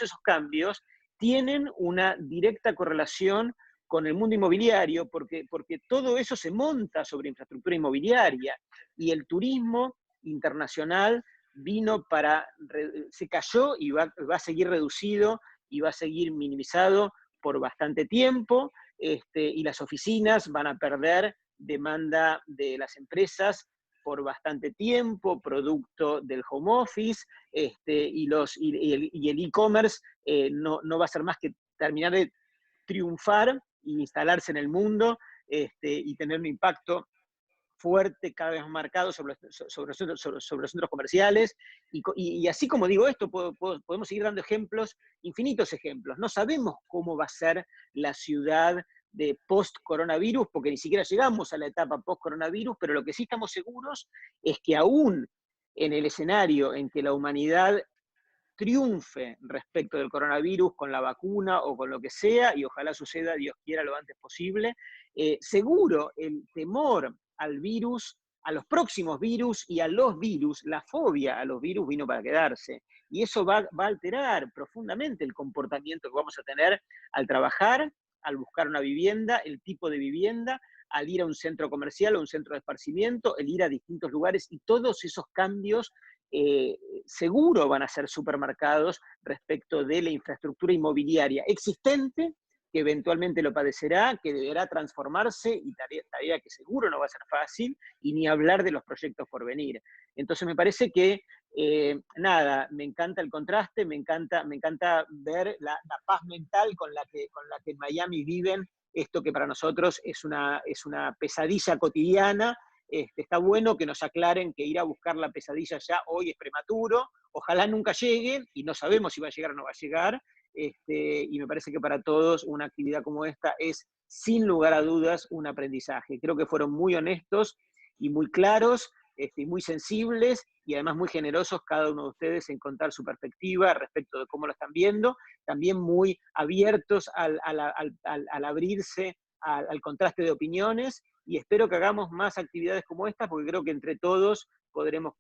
esos cambios tienen una directa correlación con el mundo inmobiliario, porque todo eso se monta sobre infraestructura inmobiliaria, y el turismo internacional se cayó y va a seguir reducido y va a seguir minimizado por bastante tiempo, y las oficinas van a perder demanda de las empresas por bastante tiempo, producto del home office, y el e-commerce no va a ser más que terminar de triunfar e instalarse en el mundo y tener un impacto fuerte, cada vez más marcado sobre los centros comerciales. Y así como digo esto, podemos seguir dando ejemplos, infinitos ejemplos. No sabemos cómo va a ser la ciudad de post-coronavirus, porque ni siquiera llegamos a la etapa post-coronavirus, pero lo que sí estamos seguros es que aún en el escenario en que la humanidad triunfe respecto del coronavirus con la vacuna o con lo que sea, y ojalá suceda, Dios quiera, lo antes posible, seguro el temor al virus, a los próximos virus y a los virus, la fobia a los virus vino para quedarse. Y eso va a alterar profundamente el comportamiento que vamos a tener al trabajar, al buscar una vivienda, el tipo de vivienda, al ir a un centro comercial o un centro de esparcimiento, el ir a distintos lugares, y todos esos cambios seguro van a ser supermercados respecto de la infraestructura inmobiliaria existente, que eventualmente lo padecerá, que deberá transformarse, y tarea que seguro no va a ser fácil, y ni hablar de los proyectos por venir. Entonces me parece que, me encanta el contraste, me encanta ver la paz mental con la que en Miami viven esto que para nosotros es una pesadilla cotidiana. Está bueno que nos aclaren que ir a buscar la pesadilla ya hoy es prematuro, ojalá nunca llegue, y no sabemos si va a llegar o no va a llegar, y me parece que para todos una actividad como esta es, sin lugar a dudas, un aprendizaje. Creo que fueron muy honestos y muy claros, y muy sensibles, y además muy generosos cada uno de ustedes en contar su perspectiva respecto de cómo lo están viendo, también muy abiertos al abrirse al contraste de opiniones, y espero que hagamos más actividades como esta, porque creo que entre todos podremos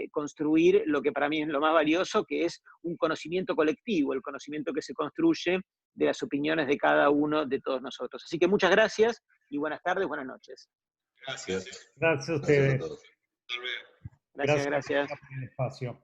construir lo que para mí es lo más valioso, que es un conocimiento colectivo, el conocimiento que se construye de las opiniones de cada uno de todos nosotros. Así que muchas gracias y buenas tardes, buenas noches. Gracias. Gracias a ustedes. Gracias a todos. Gracias. Por el espacio.